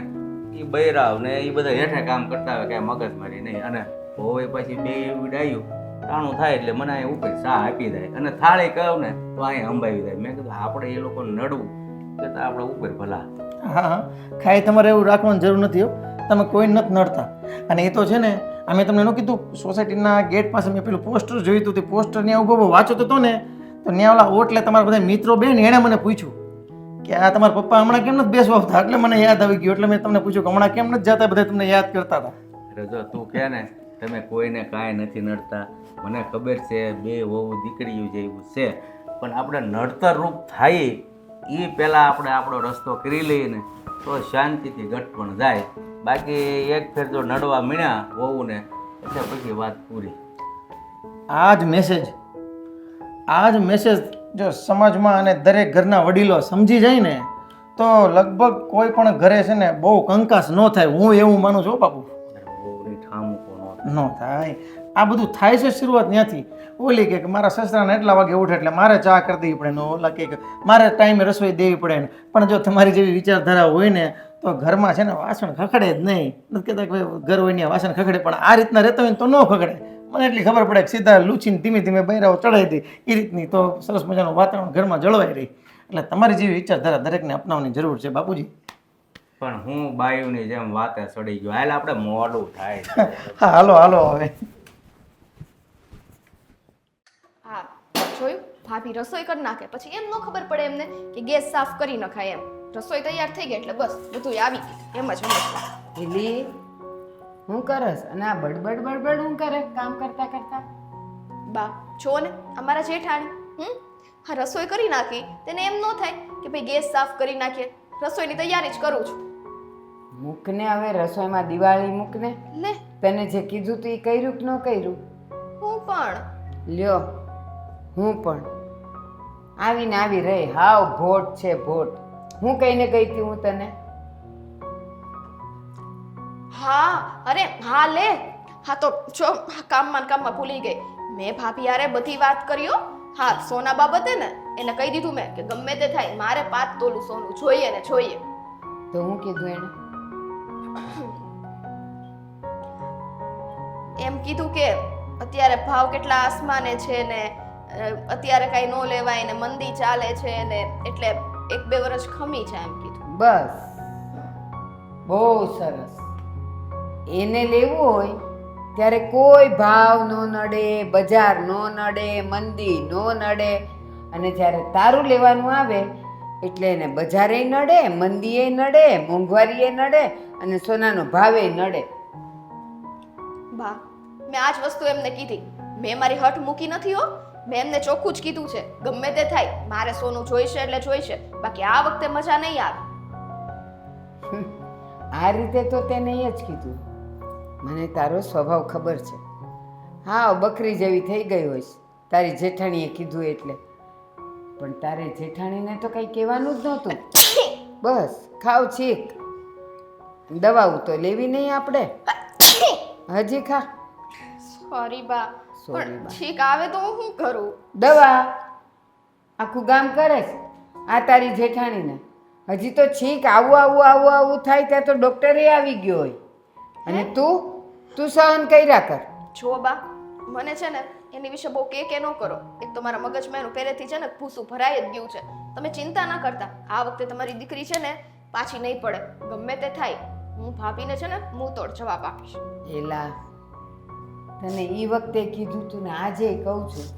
એ બૈરાવ ને એ બધા હેઠે કામ કરતા હોય, કાંઈ મગજમારી નહીં. અને હવે પછી બે એવું ડાયું ટાણું થાય એટલે મને અહીં ઉપર ચા આપી દે, અને થાળી કહું ને તો અહીં અંબાવી દે. મેં કીધું આપણે એ લોકોને નડવું કે તો આપણે ઉપર ભલા. હા હા, ખાઈ તમારે એવું રાખવાની જરૂર નથી હો, તમે કોઈ નથી નડતા. અને એ તો છે ને અમે તમને એનું કીધું સોસાયટીના ગેટ પાસે મેં પેલું પોસ્ટર જોયું હતું, તે પોસ્ટર ત્યાં ઊભો વાંચો તો ને તો ત્યાં ઓલા ઓટલે તમારા બધા મિત્રો બેન એણે મને પૂછ્યું કે આ તમારા પપ્પા હમણાં કેમ નથી બેસવા આવતા, એટલે મને યાદ આવી ગયું. એટલે મેં તમને પૂછ્યું કે હમણાં કેમ નથી જતા, બધા તમને યાદ કરતા હતા. અરે જો તું કહે ને તમે કોઈને કાંઈ નથી નડતા, મને ખબર છે બે વહુ દીકરીઓ જેવું છે, પણ આપણે નડતર રૂપ થાય એ પહેલાં આપણે આપણો રસ્તો કરી લઈએ ને તો શાંતિથી ગટ પણ જાય. બાકી એક ફેર જો નડવા મીણ્યા વહુને એટલે પછી વાત પૂરી. આ જ મેસેજ જો સમાજમાં અને દરેક ઘરના વડીલો સમજી જાય ને તો લગભગ કોઈ પણ ઘરે છે ને બહુ કંકાસ ન થાય. હું એવું માનું છું બાપુ, વહુની ઠામું કોનો ન થાય. આ બધું થાય છે શરૂઆત ત્યાંથી. ઓલી કે મારા સસરાને એટલા વાગે ઉઠે એટલે મારે ચા કરી દેવી પડે ને ઓલા કે મારે ટાઈમે રસોઈ દેવી પડે ને. પણ જો તમારી જેવી વિચારધારા હોય ને તો ઘરમાં છે ને વાસણ ખખડે જ નહીં. નથી કહેતા કે ઘર હોય ને વાસણ ખખડે, પણ આ રીતના રહેતા હોય ને તો ન ખખડે. મને એટલી ખબર પડે કે સીધા લૂછીને ધીમે ધીમે બૈરાઓ ચડાવી દે એ રીતની તો સરસ મજાનું વાતાવરણ ઘરમાં જળવાઈ રહી. એટલે તમારી જેવી વિચારધારા દરેકને અપનાવવાની જરૂર છે બાપુજી. પણ હું બાયુની જેમ વાતે ચડી ગયો. હાલ આપણે મોડું થાય. હા હાલો હાલો હવે. હા જોયું, ભાભી રસોઈ કરી નાખે પછી એમ ન ખબર પડે એમને કે ગેસ સાફ કરી નખાય એમ. રસોઈ તૈયાર થઈ ગઈ એટલે બસ બધું આવી ગયું એમ જ. એલી હું કરસ અને આ બડબડ બડબડ હું કરે કામ કરતા કરતા? બા જો ને અમારા જેઠાણી હા રસોઈ કરી નાખી, તેને એમ ન થાય કે ભાઈ ગેસ સાફ કરી નાખીએ, રસોઈની તૈયારી જ કરું છું. મૂકને હવે રસોઈમાં દિવાળી મૂકને. લે તને જે કીધું તું એ કર્યું કે ન કર્યું? હું પણ લ્યો હું પણ આવીને આવી રહી. હાવ ભોટ છે ભોટ. હું કહીને ગઈ હતી હું તને? હા અરે હા લે હા તો જો કામમાં ભૂલી ગઈ. મેં ભાભી યારે બધી વાત કર્યો. હા સોના બાબતે ને એને કહી દીધું મેં કે ગમે તે થાય મારે 5 તોલું સોનું જોઈએ ને જોઈએ. તો હું કીધું એને? એમ કીધું કે અત્યારે ભાવ કેટલા આસમાને છે ને અત્યારે કાંઈ ન લેવાય ને મંદી ચાલે છે ને એટલે 1-2 વર્ષ ખમી છે એમ કીધું. બસ બહુ સરસ. એને લેવું હોય ત્યારે કોઈ ભાવ નો નડે, બજાર નો નડે, મંદી નો નડે. અને જ્યારે તારું લેવાનું આવે એટલે એને બજારે નડે, મંદીએ નડે, મોંઘવારીએ નડે અને સોનાનો ભાવે નડે. બા મેં આ જ વસ્તુ એમને કીધી મેં મારી હઠ મૂકી નથી હો. મેં એમને ચોખ્ખું જ કીધું છે, ગમે તે થાય મારે સોનું જોઈશે એટલે જોઈશે, બાકી આ વખતે મજા નહીં આવે. આ રીતે તો તે નહીં જ કીધું. મને તારો સ્વભાવ ખબર છે. હા, બકરી જેવી થઈ ગઈ હોઈશ તારી જેઠાણીએ કીધું એટલે. પણ તારે જેઠાણીને તો કંઈ કહેવાનું જ નહોતું. બસ ખાવ છીક. દવાઓ તો લેવી નહીં આપણે. હજી ખા. સોરી બા, Sorry પણ બા. ઠીક આવે તો હું શું કરું? દવા આખું ગામ કરે છે આ તારી જેઠાણીને. હજી તો છીક આવું આવું આવું આવું થાય ત્યાં તો ડોક્ટરે આવી ગયો હોય. અને તું સહન કર્યા કર. જો બા, મને છે ને એની વિશે બહુ કે ન કરો. એક તો મારા મગજમાં એનું પહેલેથી છે ને ભૂસું ભરાઈ જ ગયું છે. તમે ચિંતા ના કરતા, આ વખતે તમારી દીકરી છે ને પાછી નહીં પડે. ગમે તે થાય હું ભાભીને છે ને મુંહ તોડ જવાબ આપીશ. એલા તને એ વખતે કીધું તું ને આજે કહું છું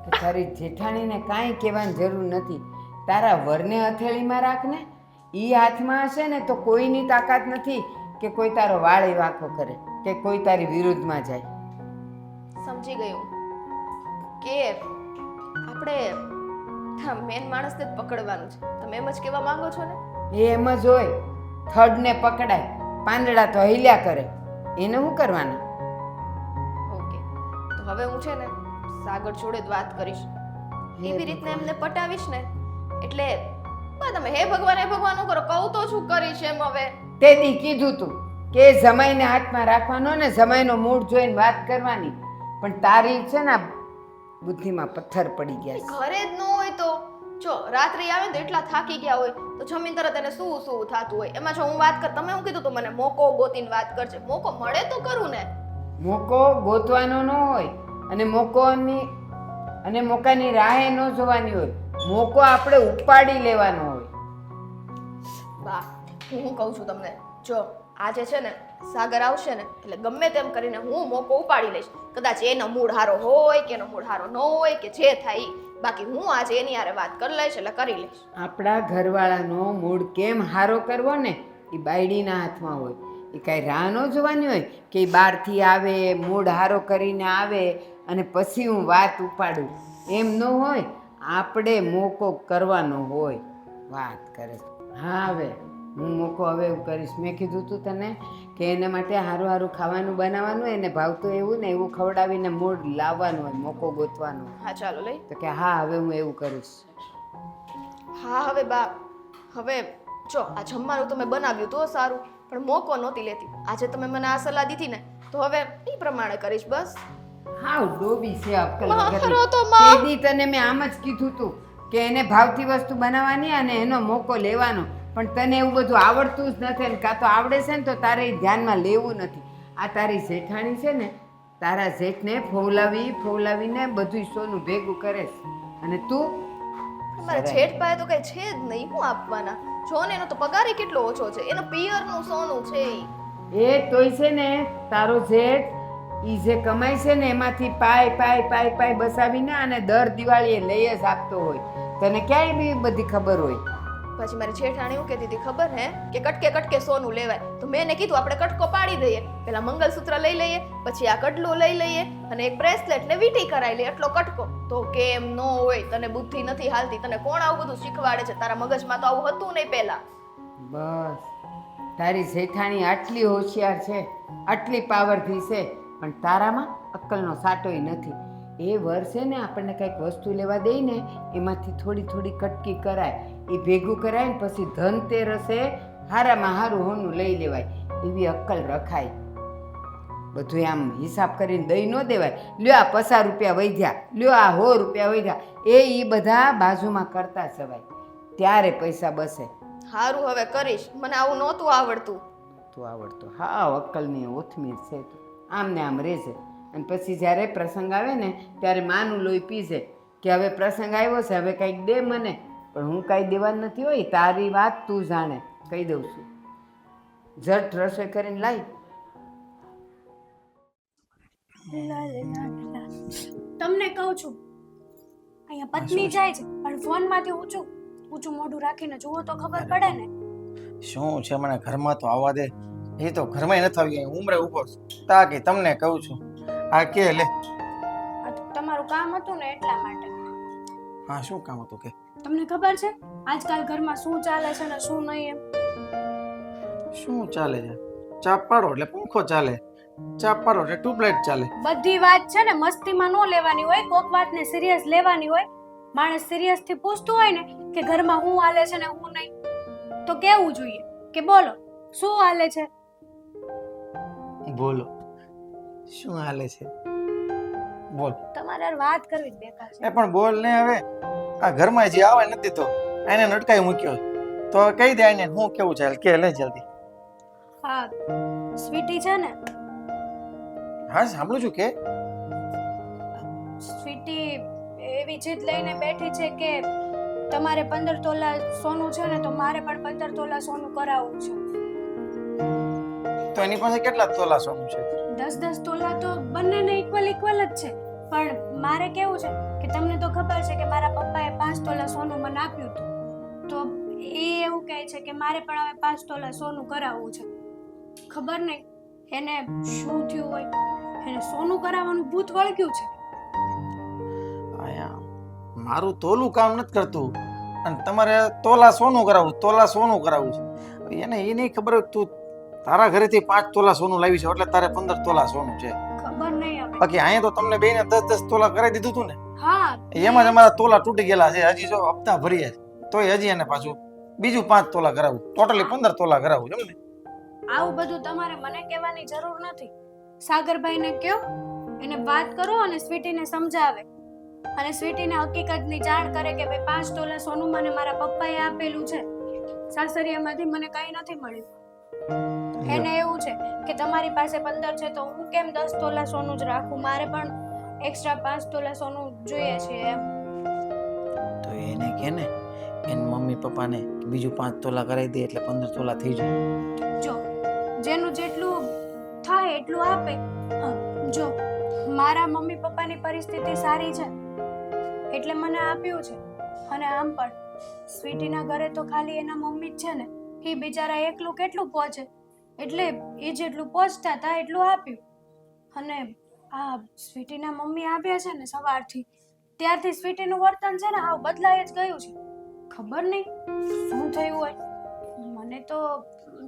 કે તારી જેઠાણીને કાંઈ કહેવાની જરૂર નથી. તારા વરને હથેળીમાં રાખને. એ હાથમાં હશે ને તો કોઈની તાકાત નથી કે કોઈ તારો વાળ વાંકો કરે કે કોઈ તારી વિરુદ્ધમાં જાય. સમજી ગયું કે આપણે મેન માણસને જ પકડવાનું છે. તમે એમ જ કહેવા માંગો છો ને? એ એમ જ હોય. થડને પકડાય, પાંદડા તો હિલ્યા કરે. એને શું કરવાના? ઓકે, તો હવે હું છે ને સાગર જોડે જ વાત કરીશ. એવી રીતને એમને પટાવીશ ને એટલે બા તમે હે ભગવાન કરો. કહું તો શું કરીશ એમ હવે. તે દી કીધું તું કે જમાઈને હાથમાં રાખવાનો ને જમાઈનો મૂડ જોઈને વાત કરવાની. પણ તારી છે ને બુદ્ધિમાં પથ્થર પડી ગયા છે. ઘરે જ ન હોય તો જો રાત્રે આવે ને તો એટલા થાકી ગયા હોય તો જમીન તરત એને શું થતું હોય. એમાં જો હું વાત કર, તમે હું કીધું તો મને મોકો ગોતીને વાત કરજે. મોકો મળે તો કરું ને. મોકો ગોતવાનો ન હોય અને મોકાની રાહે ન જોવાની હોય. મોકો આપણે ઉપાડી લેવાનો હોય. બા હું કહું છું તમને, જો આજે છે ને સાગર આવશે ને એટલે ગમે તેમ કરીને હું મોકો ઉપાડી લઈશ. કદાચ એનો મૂડ હારો હોય કે એનો મૂડ હારો ન હોય કે જે થાય ઈ. બાકી હું આજે એની હારે વાત કરી લઈશ એટલે કરી લઈશ. આપણા ઘરવાળાનો મૂડ કેમ હારો કરવો ને એ બાયડીના હાથમાં હોય. એ કાંઈ રાહ ન જોવાની હોય કે એ બહારથી આવે મૂડ હારો કરીને આવે અને પછી હું વાત ઉપાડું. એમ ન હોય. આપણે મોકો કરવાનો હોય. વાત કરે. હા, હવે હું મોકો હવે એવું કરીશ. મેં કીધું તું તને કે એના માટે સારું સારું ખાવાનું બનાવવાનું, એને ભાવતું એવું ને એવું ખવડાવીને મૂડ લાવવાનું હોય, મોકો ગોતવાનો. હા ચાલો લઈ. તો કે હા હવે હું એવું કરીશ. હા હવે બા, હવે જો આ જમવાનું તમે બનાવ્યું તો સારું, પણ મોકો નહોતી લેતી. આજે તમે મને આ સલાહ દીધી ને તો હવે એ પ્રમાણે કરીશ. બસ હાવ ડોબી છે અક્કલ મારો વગરની. તો માં. તે દી તને મેં આમ જ કીધું તું કે એને ભાવતી વસ્તુ બનાવવાની અને એનો મોકો લેવાનો. પણ તને એવું બધું આવડતું જ નથી ને કાં તો આવડે છે ને તો તારે ઈ ધ્યાનમાં લેવું નથી. આ તારી જેઠાણી છે ને, તારા જેઠને ફોલાવીને બધું સોનું ભેગું કરે છે. અને તું મારા જેઠ પાસે તો કઈ છે જ નહીં. હું આપવાના જો ને, એનો તો પગાર ય કેટલો ઓછો છે. એનો પિયરનું સોનું છે ઈ. એ તોય છે ને તારો જેઠ ઈ જે કમાય છે ને એમાંથી પાય બસાવીને અને દર દિવાળીએ લઈ જ આપતો હોય. તને ક્યાંય બી બધી ખબર હોય. પછી મારી જેઠાણી એવું કહેતી હતી ખબર હે કે કટકે સોનું લેવાય. તો મેં એને કીધું આપણે કટકો પાડી દઈએ, પેલા મંગલસૂત્ર લઈ લઈએ, પછી આ કડલું લઈ લઈએ અને એક બ્રેસલેટ ને વીંટી કરાવી લઈએ, એટલો કટકો. તો કેમ ન હોય? તને બુદ્ધિ નથી હાલતી? તને કોણ આવું બધું શીખવાડે છે? તારા મગજમાં તો આવું હતું નહીં પહેલા. બસ તારી જેઠાણી આટલી હોશિયાર છે, આટલી પાવરથી છે, પણ તારામાં અક્કલનો સાટોય નથી. એ વર્ષે ને આપણને કંઈક વસ્તુ લેવા દઈ ને એમાંથી થોડી કટકી કરાય, એ ભેગું કરાય ને પછી ધનતેરસે હારામાં હારું હોનું લઈ લેવાય. એવી અક્કલ રખાય. બધું આમ હિસાબ કરીને દઈ ન દેવાય. લ્યો આ 50 રૂપિયા વધ્યા, લ્યો આ 100 રૂપિયા વધ્યા, એ બધા બાજુમાં કરતા જવાય, ત્યારે પૈસા બસે. હારું હવે કરીશ. મને આવું નહોતું આવડતું. તું આવડતો હા અક્કલની ઓથમીર છે. આમ ને આમ રહેશે અને પછી જ્યારે પ્રસંગ આવે ને ત્યારે માનું લોહી પીશે કે હવે પ્રસંગ આવ્યો છે, હવે કંઈક દે મને. પણ હું કાંઈ દેવાનું નથી હોય. તારી વાત તું જાણે. કહી દઉં છું. ઝટ રસોઈ કરીને લાવી. તમને કહું છું અહીંયા પત્ની જાય છે પણ ફોનમાંથી ઊંચું મોઢું રાખીને જુઓ તો ખબર પડે ને. શું છે મને ઘરમાં તો આવવા દે. એ તો ઘરમાં નથી આવી. ઉમરે ઉભો છું તાકી તમને કહું છું. આ કે લે થોડું કામ હતું ને એટલા માટે. હા શું કામ હતું કે? તમને ખબર છે આજકાલ ઘરમાં શું ચાલે છે ને શું નહીં એમ? શું ચાલે છે? ચાપ પાડો એટલે પંખો ચાલે, ચાપ પાડો એટલે ટ્યુબલાઇટ ચાલે. બધી વાત છે ને મસ્તીમાં ન લેવાની હોય, કોક વાતને સિરિયસ લેવાની હોય. માણસ સિરિયસ થી પૂછતું હોય ને કે ઘરમાં શું હાલે છે ને શું નહીં, તો કેવું જોઈએ કે બોલો શું હાલે છે. બોલો શું હાલે છે? બોલ. તમારે હારે વાત કરવી જ બેકાર છે. એ પણ બોલ ને હવે. આ ઘરમાં જે આવે નથી તો એને નટકાઈ મૂક્યો તો કહી દે એને હું કેવું ચાલે કે લે જલ્દી. હા સ્વીટી છે ને, હા સાંભળું છું કે સ્વીટી એવી જીદ લઈને બેઠી છે કે તમારે 15 તોલા સોનું છે ને તો મારે પણ 15 તોલા સોનું કરાવવું છે. તો એની પાસે કેટલા તોલા સોનું છે? 10 તોલા તો બંનેને ઇક્વલ જ છે, પણ મારે કેવું છે કે તમને તો ખબર છે કે મારા પપ્પાએ 5 તોલા સોનું મને આપ્યું હતું, તો એ એવું કહે છે કે મારે પણ હવે 5 તોલા સોનું કરાવવું છે. ખબર નહીં એને શું થયું હોય, એને સોનું કરાવવાનું ભૂત વળગ્યું છે. આયા મારું તોલું કામ નથી કરતું અને તમારે તોલા સોનું કરાવવું છે. એને એ નહીં ખબર તું તારા ઘરેથી 5 તોલા સોનું લાવી છે એટલે તારે 15 તોલા સોનું છે. ખબર નહીં હવે. બાકી અહીંયા તો તમને બેને 10 તોલા કરાવી દીધું હતું ને, હા એમાં જ અમારા તોલા તૂટી ગયેલા છે. હજી જો હપ્તા ભરીએ તોય હજી એને પાછું બીજું 5 તોલા કરાવવું, ટોટલી 15 તોલા કરાવવું છે ને. આવું બધું તમારે મને કહેવાની જરૂર નથી. સાગરભાઈને કહો, એને વાત કરો અને સ્વીટીને સમજાવે અને સ્વીટીને હકીકતની જાણ કરે કે ભાઈ 5 તોલા સોનું મને મારા પપ્પાએ આપેલું છે, સાસરિયામાંથી મને કંઈ નથી મળ્યું. એને એવું છે કે તમારી પાસે 15 છે તો હું કેમ 10 તોલા સોનું જ રાખું, મારે પણ એક્સ્ટ્રા 5 તોલા સોનું જોઈએ છે એમ. તો એને કે ને એન મમ્મી પપ્પાને બીજું 5 તોલા કરાવી દે એટલે 15 તોલા થઈ જાય. જો જેનું જેટલું થાય એટલું આપે. જો મારા મમ્મી પપ્પાની પરિસ્થિતિ સારી છે એટલે મને આપ્યું છે, અને આમ પણ સ્વીટીના ઘરે તો ખાલી એના મમ્મી જ છે ને, એ બિચારા એકલું કેટલું પહોંચે, એટલે એ જેટલું પહોંચતા હતા એટલું આપ્યું. અને આ સ્વીટીના મમ્મી આવ્યા છે ને સવારથી, ત્યારથી સ્વીટીનું વર્તન છે ને હાવ બદલાઈ જ ગયું છે. ખબર નહીં શું થયું હોય. મને તો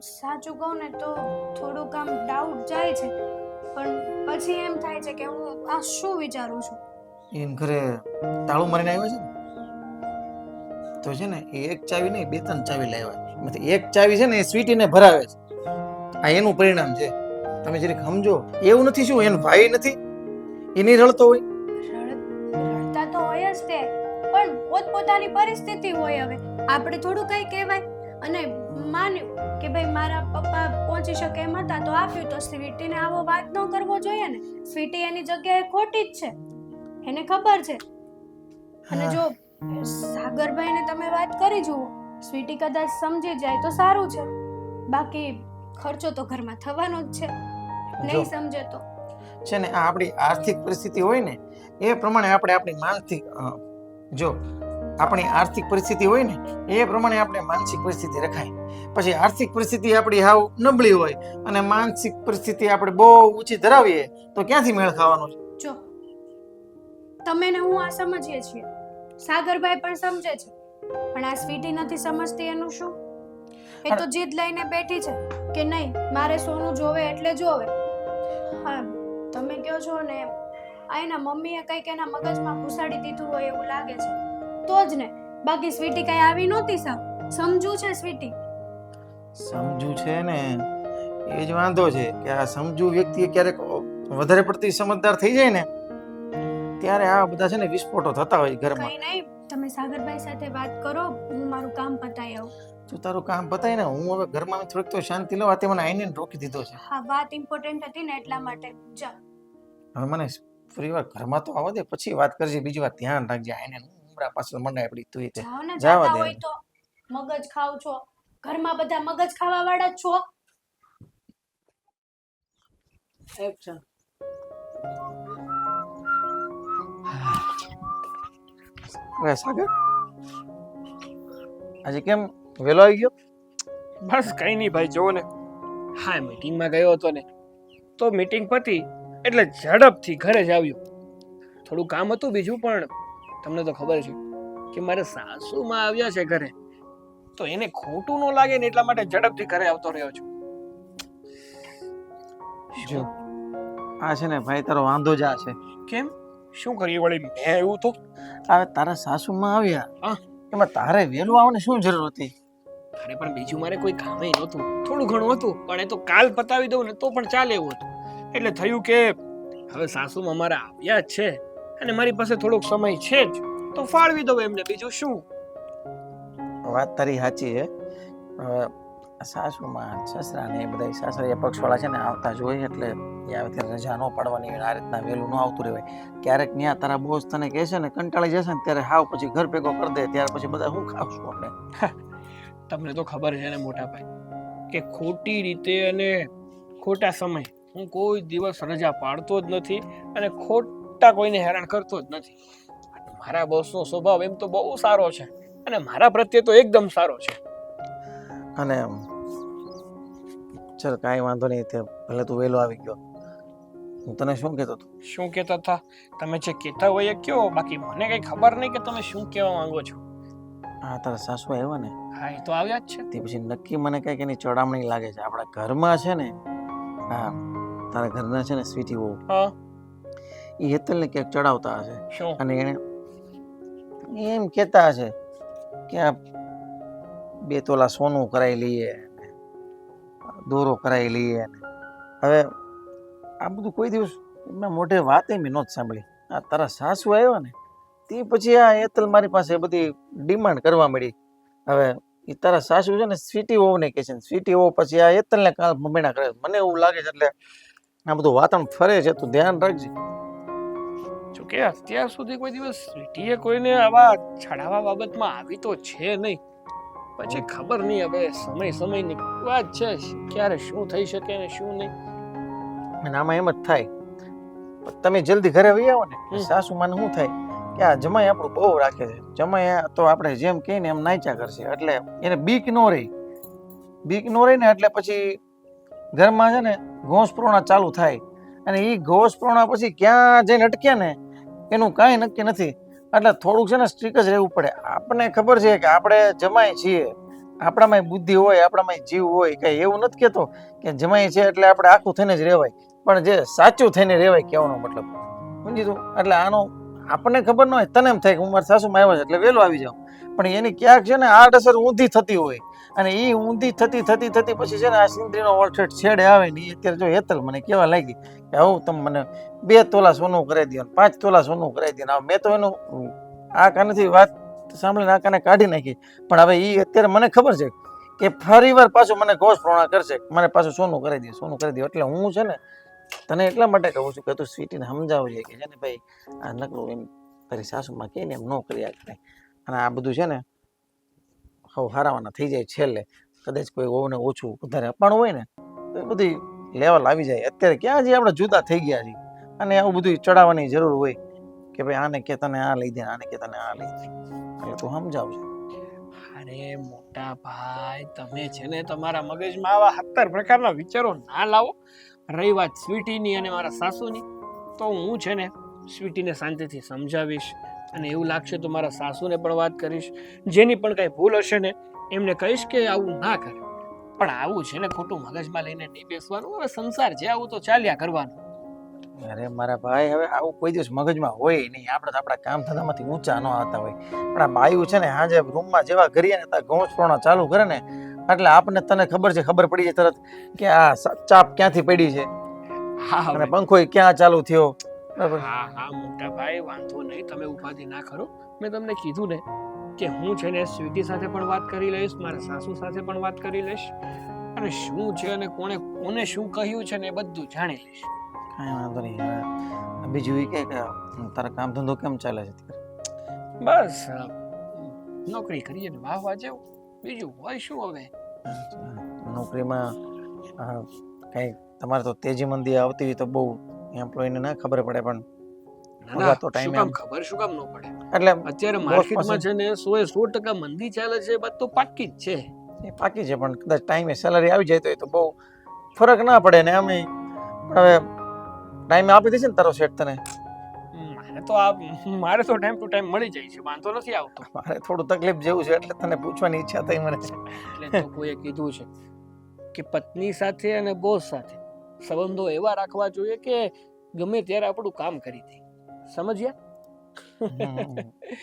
સાચું કહું ને તો થોડુંક આમ ડાઉટ જાય છે, પણ પછી એમ થાય છે કે હું આ શું વિચારું છું. એમ ઘરે તાળું મારીને આવ્યા છે ને તો છે ને એ એક ચાવી નહીં 2-3 ચાવી લાવ્યા. મતલબ એક ચાવી છે ને એ સ્વીટીને ભરાવે છે. આ એનું પરિણામ છે. તમે જરીક સમજો. એવું નથી શું એનો ભાઈ નથી એ નહીં રડતો હોય? રડતા તો હોય જ તે, પણ પોતપોતાની પરિસ્થિતિ હોય. હવે આપણે થોડું કઈ કહેવાય. અને માન્યું કે ભાઈ મારા પપ્પા પહોંચી શકે એમ હતા તો આપ્યું, તો સ્વીટીને આવો વાત ન કરવો જોઈએ ને. સ્વીટી એની જગ્યાએ ખોટી જ છે, એને ખબર છે. અને જો સાગરભાઈને તમે વાત કરી જુઓ, સ્વીટી કદાચ સમજી જાય તો સારું છે, બાકી ખર્ચો તો ઘરમાં થવાનો જ છે. નહીં સમજે તો છે ને આ આપણી આર્થિક પરિસ્થિતિ હોય ને એ પ્રમાણે આપણે આપણી માનસિક આપણી આર્થિક પરિસ્થિતિ હોય ને એ પ્રમાણે આપણે માનસિક પરિસ્થિતિ રખાય. પછી આર્થિક પરિસ્થિતિ આપણી હાવ નબળી હોય અને માનસિક પરિસ્થિતિ આપણે બહુ ઊંચી ધરાવીએ તો ક્યાંથી મેળ ખાવાનો છે? જો તમે ને હું આ સમજીએ છીએ, સાગરભાઈ પણ સમજે છે, પણ આ સ્વીટી નથી સમજતી. એનું શું? એ તો જીદ લઈને બેઠી છે કે નહીં મારે સોનું જોવે એટલે જોવે. હા તમે કહો છો ને આ એના મમ્મીએ કંઈક એના મગજમાં ઘુસાડી દીધું હોય એવું લાગે છે તો જ ને, બાકી સ્વીટી કઈ આવી નહોતી. સમજુ છે સ્વીટી, સમજુ છે ને એ જ વાંધો છે કે આ સમજુ વ્યક્તિ ક્યારેક વધારે પડતી સમજદાર થઈ જાય ને ત્યારે આ બધા છે ને વિસ્ફોટો થતા હોય ઘરમાં. કઈ નહીં, તમે સાગરભાઈ સાથે વાત કરો, હું મારું કામ પતાઈ આવું. તું તારું કામ પતાય ને હું હવે ઘરમાં થોડીક તો શાંતિ લઉં. આ તે મને આઈને રોકી દીધો છે. હા વાત ઇમ્પોર્ટન્ટ હતી ને એટલા માટે. જા હવે મને ફરી વાર ઘરમાં તો આવવા દે, પછી વાત કરજે. બીજી વાર ધ્યાન રાખજે. આઈને ઉમરા પાછળ મંડાય પડી તું તે જાઓ ને, જવા જાતા દે. હોય તો મગજ ખાવ છો, ઘરમાં બધા મગજ ખાવા વાળા જ છો. હવે સાગર આજે કેમ વેલો આવી ગયો? બસ કઈ નહીં ભાઈ, જોવો ને હા મીટિંગમાં ગયો હતો ને તો મીટિંગ પતી એટલે ઝડપથી ઘરે જ આવ્યો. થોડું કામ હતું બીજું, પણ તમને તો ખબર છે કે મારે સાસુમાં આવ્યા છે ઘરે, તો એને ખોટું ન લાગે ને એટલા માટે ઝડપથી ઘરે આવતો રહ્યો છું. જો આ છે ને ભાઈ તારો વાંધો જ આ છે. કેમ? શું કરીએ વળી? મેં એવું તો હવે તારા સાસુમાં આવ્યા હા. એમાં તારે વહેલું આવવાની શું જરૂર હતી? અરે પણ બીજું મારે કોઈ કામે નહોતું, થોડું ઘણું હતું, પણ એ તો કાલ પતાવી દઉં ને તો પણ ચાલે એવું હતું. એટલે થયું કે હવે સાસુમાં મારા આવ્યા જ છે અને મારી પાસે થોડોક સમય છે જ, તો ફાળવી દઉં એમને, બીજું શું. વાત તારી સાચી છે. હવે સાસુમાં સસરા ને એ બધા સાસરિયા પક્ષવાળા છે ને આવતા જોઈએ એટલે એ આવે ત્યારે રજા ન પાડવાની, આ રીતના વહેલું ન આવતું રહેવાય. ક્યારેક ત્યાં તારા બોસ તને કહે છે ને કંટાળી જશે ને ત્યારે હાવ પછી ઘર ભેગો કરી દે, ત્યાર પછી બધા શું ખાવશું આપણે? તમને તો ખબર છે ને મોટા ભાઈ કે ખોટી રીતે અને ખોટા સમય હું કોઈ દિવસ રજા પાડતો જ નથી અને ખોટા કોઈને હેરાન કરતો જ નથી. મારા બોસનો સ્વભાવ એમ તો બહુ સારો છે અને મારા પ્રત્યે તો એકદમ સારો છે. અને ચલ કાંઈ વાંધો નહીં, તે ભલે તું વહેલો આવી ગયો. હું તને શું કહેતો હતો? શું કહેતા હતા તમે? જે કહેતા હોય એ કયો, બાકી મને કઈ ખબર નહીં કે તમે શું કહેવા માંગો છો. હા, તારા સાસુ આવ્યા ને હા, એ તો આવ્યા જ છે. તે પછી નક્કી મને કંઈક એની ચડામણી લાગે છે. આપણા ઘરમાં છે ને, હા તારા ઘરના છે ને સ્વીટી બહુ, હા, એ હેતલને ક્યાંક ચડાવતા હશે શું? અને એને એમ કહેતા હશે કે આ 2 તોલા સોનું કરાવી લઈએ, દોરો કરાવી લઈએ. હવે આ બધું કોઈ દિવસ એમના મોઢે વાત મેં નહોતી સાંભળી. આ તારા સાસુ આવ્યા ને તે પછી આ હેતલ મારી પાસે બધી ડિમાન્ડ કરવા મળી. હવે એ તારા સાસુ છે ને સ્વીટી વહુને કહે છે, સ્વીટી વહુ પછી આ હેતલને કાલ મમેણા કરે. મને એવું લાગે છે એટલે આ બધું વાતાવરણ ફરે છે, તું ધ્યાન રાખજે. જોકે અત્યાર સુધી કોઈ દિવસ સ્વીટીએ કોઈને આવા છડાવા બાબતમાં આવી તો છે નહીં. પછી ખબર નહીં, હવે સમયની વાત છે, ક્યારે શું થઈ શકે ને શું નહીં. અને આમાં એમ જ થાય, તમે જલ્દી ઘરે વહી આવો ને સાસુ માને શું થાય કે આ જમાઈ આપણું બહુ રાખે છે, જમાઈ તો આપણે જેમ કહીએ ને એમ નાચ્યા કરશે, એટલે એને બીક ન રહી ને એટલે પછી ઘરમાં છે ને ઘોંસપ્રોણા ચાલુ થાય અને એ ઘોંસપ્રોણા પછી ક્યાં જઈને અટક્યા ને એનું કાંઈ નક્કી નથી. એટલે થોડુંક છે ને સ્ટ્રીક જ રહેવું પડે. આપણને ખબર છે કે આપણે જમાઈ છીએ, આપણામાં બુદ્ધિ હોય, આપણામાં જીવ હોય, કઈ એવું નથી કહેતો કે જમાઈ છે એટલે આપણે આખું થઈને જ રહેવાય, પણ જે સાચું થઈને રહેવાય કહેવાનો મતલબ, સમજી તું? એટલે આનો આપણને ખબર ન હોય, તને એમ થાય કે હું મારા સાસુમાં આવ્યા છે એટલે વહેલો આવી જાઉં, પણ એની ક્યાંક છે ને આડઅસર ઊંધી થતી હોય અને એ ઊંધી થતી પછી છે ને આ સિંદરીનો વળઠેઠ છેડે આવે ને એ અત્યારે જો હેતલ મને કહેવા લાગી કે આવું તમે મને 2 તોલા સોનું કરાવી દો, 5 તોલા સોનું કરાવી દો. મેં તો એનું આ કાનેથી વાત સાંભળીને આ કાને કાઢી નાખી, પણ હવે એ અત્યારે મને ખબર છે કે ફરી વાર પાછું મને ઘોષ પ્રોણા કરશે, મને પાછું સોનું કરી દે. એટલે હું છે ને તને એટલા માટે કહું છું કે તું સ્વીટીને સમજાવજે કે છે ને ભાઈ આ નકરું એમ તારી સાસુમાં કે ને એમ ન કરી આપે. અને આ બધું છે ને હવે હારાવાના થઈ જાય છેલ્લે, કદાચ કોઈ વહુને ઓછું વધારે અપાણું હોય ને તો એ બધી લેવલ આવી જાય. અત્યારે ક્યાં જે આપણે જુદા થઈ ગયા છીએ અને આવું બધું ચડાવવાની જરૂર હોય કે ભાઈ આને કે તને આ લઈ દે, આને કે તને આ લઈ દે, એટલે તું સમજાવજે. અરે મોટા ભાઈ, તમે છે ને તમારા મગજમાં આવા 17 પ્રકારના વિચારો ના લાવો. રહી વાત સ્વીટીની અને મારા સાસુની, તો હું છે ને સ્વીટીને શાંતિથી સમજાવીશ અને એવું લાગશે તો મારા સાસુને પણ વાત કરીશ. જેની પણ કઈ ભૂલ હશે ને એમને કહીશ કે આવું ના કરે. પણ આવું છે ને ખોટું મગજમાં લઈને નહીં બેસવાનું. હવે સંસાર છે, આવું તો ચાલ્યા કરવાનું. અરે મારા ભાઈ, હવે આવું કોઈ દિવસ મગજમાં હોય નહીં. આપણે તો આપણા કામ ધંધામાંથી ઊંચા ન આવતા હોય, પણ આ બાયું છે ને હાજે રૂમમાં જેવા કરીએ ને ત્યાં ઘોંસપ્રોણા ચાલુ કરે ને એટલે આપણને તને ખબર પડી જાય તરત કે આ ચાપ ક્યાંથી પડી છે અને પંખો ક્યાં ચાલુ થયો. હા મોટા ભાઈ, વાંધો નહીં, તમે ઉપાધિ ના કરો. મેં તમને કીધું ને કે હું છે ને સ્વીટી સાથે પણ વાત કરી લઈશ, મારા સાસુ સાથે પણ વાત કરી લઈશ અને શું છે અને કોને શું કહ્યું છે ને એ બધું જાણી લઈશ. કાંઈ વાંધો નહીં. હવે બીજું એ કે તારા કામ ધંધો કેમ ચાલે છે? બસ નોકરી કરીએ ને વાહ જેવું, બીજું હોય શું. હવે નોકરીમાં કઈ તમારે તો તેજી મંદી આવતી હોય તો બહુ એમ્પ્લોયને ના ખબર પડે, પણ શું કામ ખબર શું કામ ન પડે? એટલે અત્યારે માર્કેટમાં છે ને 100% મંદી ચાલે છે, એ વાત તો પાકી જ છે. એ પાકી છે, પણ કદાચ ટાઈમે સેલરી આવી જાય તો બહુ ફરક ના પડે ને. અમે હવે ટાઈમે આપી દેશે ને તારો સેટ તને? મારે તો ટાઈમ ટુ ટાઈમ મળી જાય છે, વાંધો નથી આવતો. મારે થોડું તકલીફ જેવું છે એટલે તને પૂછવાની ઈચ્છા થઈ મને. એટલે તો કોઈએ કીધું છે કે પત્ની સાથે અને બોસ સાથે સંબંધો એવા રાખવા જોઈએ કે ગમે ત્યારે આપણું કામ કરી દે. સમજ્યા?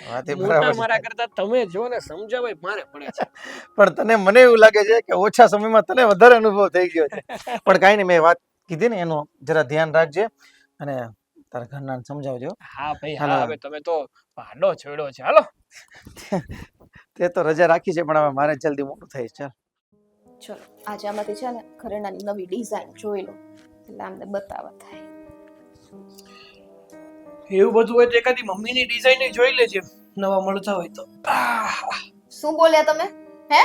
વાત એ મોટા બરાબર મારા છે. કરતા તમે જો ને સમજાવાય મારે પડે છે. પણ તને મને એવું લાગે છે કે ઓછા સમયમાં તને વધારે અનુભવ થઈ ગયો છે. પણ કાંઈ નહીં, મેં વાત કીધી ને એનું જરા ધ્યાન રાખજે અને તારા ઘરના સમજાવજો. હા ભાઈ હાલો. હા, હવે તમે તો પાડો છોડ્યો છે. હાલો. તે તો રજા રાખી છે પણ હવે મારે જલ્દી મોડું થાય છે. ચલો આજે આમાંથી છે ને ઘરેણાની નવી ડિઝાઇન જોઈ લો એટલે અમને બતાવવા થાય. એવું બધું હોય તો એકાદી મમ્મીની ડિઝાઇન જોઈ લેજે, નવા મળતા હોય તો. શું બોલ્યા તમે? હે?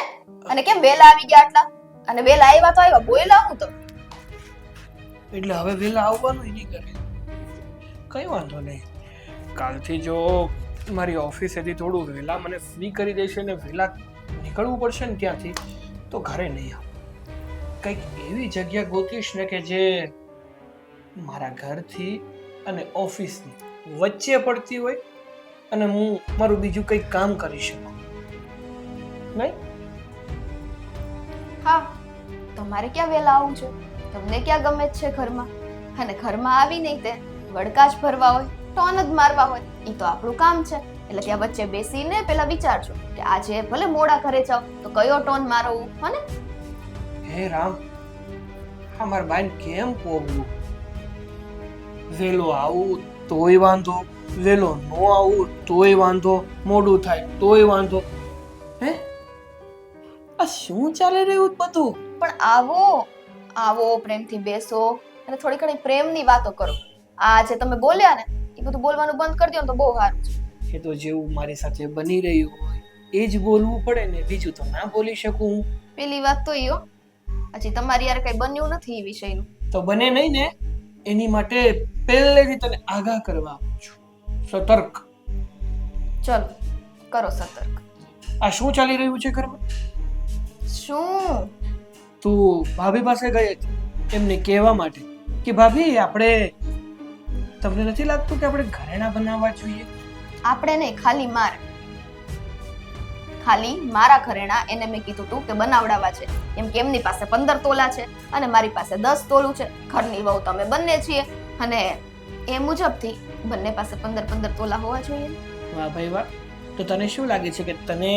અને કેમ વેલા આવી ગયા આટલા? અને વેલા આવ્યા તો આવ્યા, બોલ્યા હું તો. એટલે હવે વહેલા આવવાનું નહીં કરે. કઈ વાંધો નહીં, કાલથી જો મારી ઓફિસેથી થોડું વહેલા મને ફ્રી કરી દેશે ને વહેલા નીકળવું પડશે ને ત્યાંથી, તો ઘરે નહીં આવ. કંઈક એવી જગ્યા ગોતીશ ને કે જે મારા ઘરથી અને ઓફિસની વચ્ચે પડતી હોય અને હું મારું બીજું કંઈક કામ કરી શકું. નહીં? હા, તમારે ક્યાં વેલા આવું છે? તમને ક્યાં ગમે જ છે ઘરમાં? અને ઘરમાં આવી નહીં તે વડકા જ ભરવા હોય, ટોન જ મારવા હોય, એ તો આપણું કામ છે. એટલે ત્યાં વચ્ચે બેસીને પેલા વિચારજો કે આજે ભલે મોડા ઘરે જાવ તો કયો ટોન મારવું, હને? હે રામ, હા મારા બાઈને કેમ પોગવું? વેલો આવું તોય વાંધો, વેલો નો આવું તોય વાંધો, મોડું થાય તોય વાંધો. હે, આ શું ચાલી રહ્યું બધું? પણ આવો આવો પ્રેમથી બેસો અને થોડી ઘણી પ્રેમની વાતો કરો. આ જે તમે બોલ્યા ને એ બધું બોલવાનું બંધ કરી દો ને તો બહુ સારું છે. એ તો જેવું મારી સાથે બની રહ્યું હોય એ જ બોલવું પડે ને, બીજું તો ના બોલી શકું હું. પેલી વાત તો ઈ હો, હજી તમારી યાર કઈ બન્યું નથી એ વિષયનું. તો બને નહીં ને, એની માટે પહેલેથી તને આગાહ કરવા આવું છું. સતર્ક. ચલો કરો સતર્ક. આ શું ચાલી રહ્યું છે ઘરમાં? શું? તું ભાભી પાસે ગઈ હતી એમને કહેવા માટે કે ભાભી આપણે, તમને નથી લાગતું કે આપણે ઘરેણાં બનાવવા જોઈએ? આપણે નહીં, ખાલી મારા ઘરેણા એને મેં કીધું તું કે બનાવડાવવા છે. એમ કે એમની પાસે 15 તોલા છે અને મારી પાસે 10 તોલું છે. ઘરની વહુ તમે બંને છીએ અને એ મુજબથી બંને પાસે 15 તોલા હોવા જોઈએ. વાહ ભાઈ વાહ. તો તને શું લાગે છે કે તને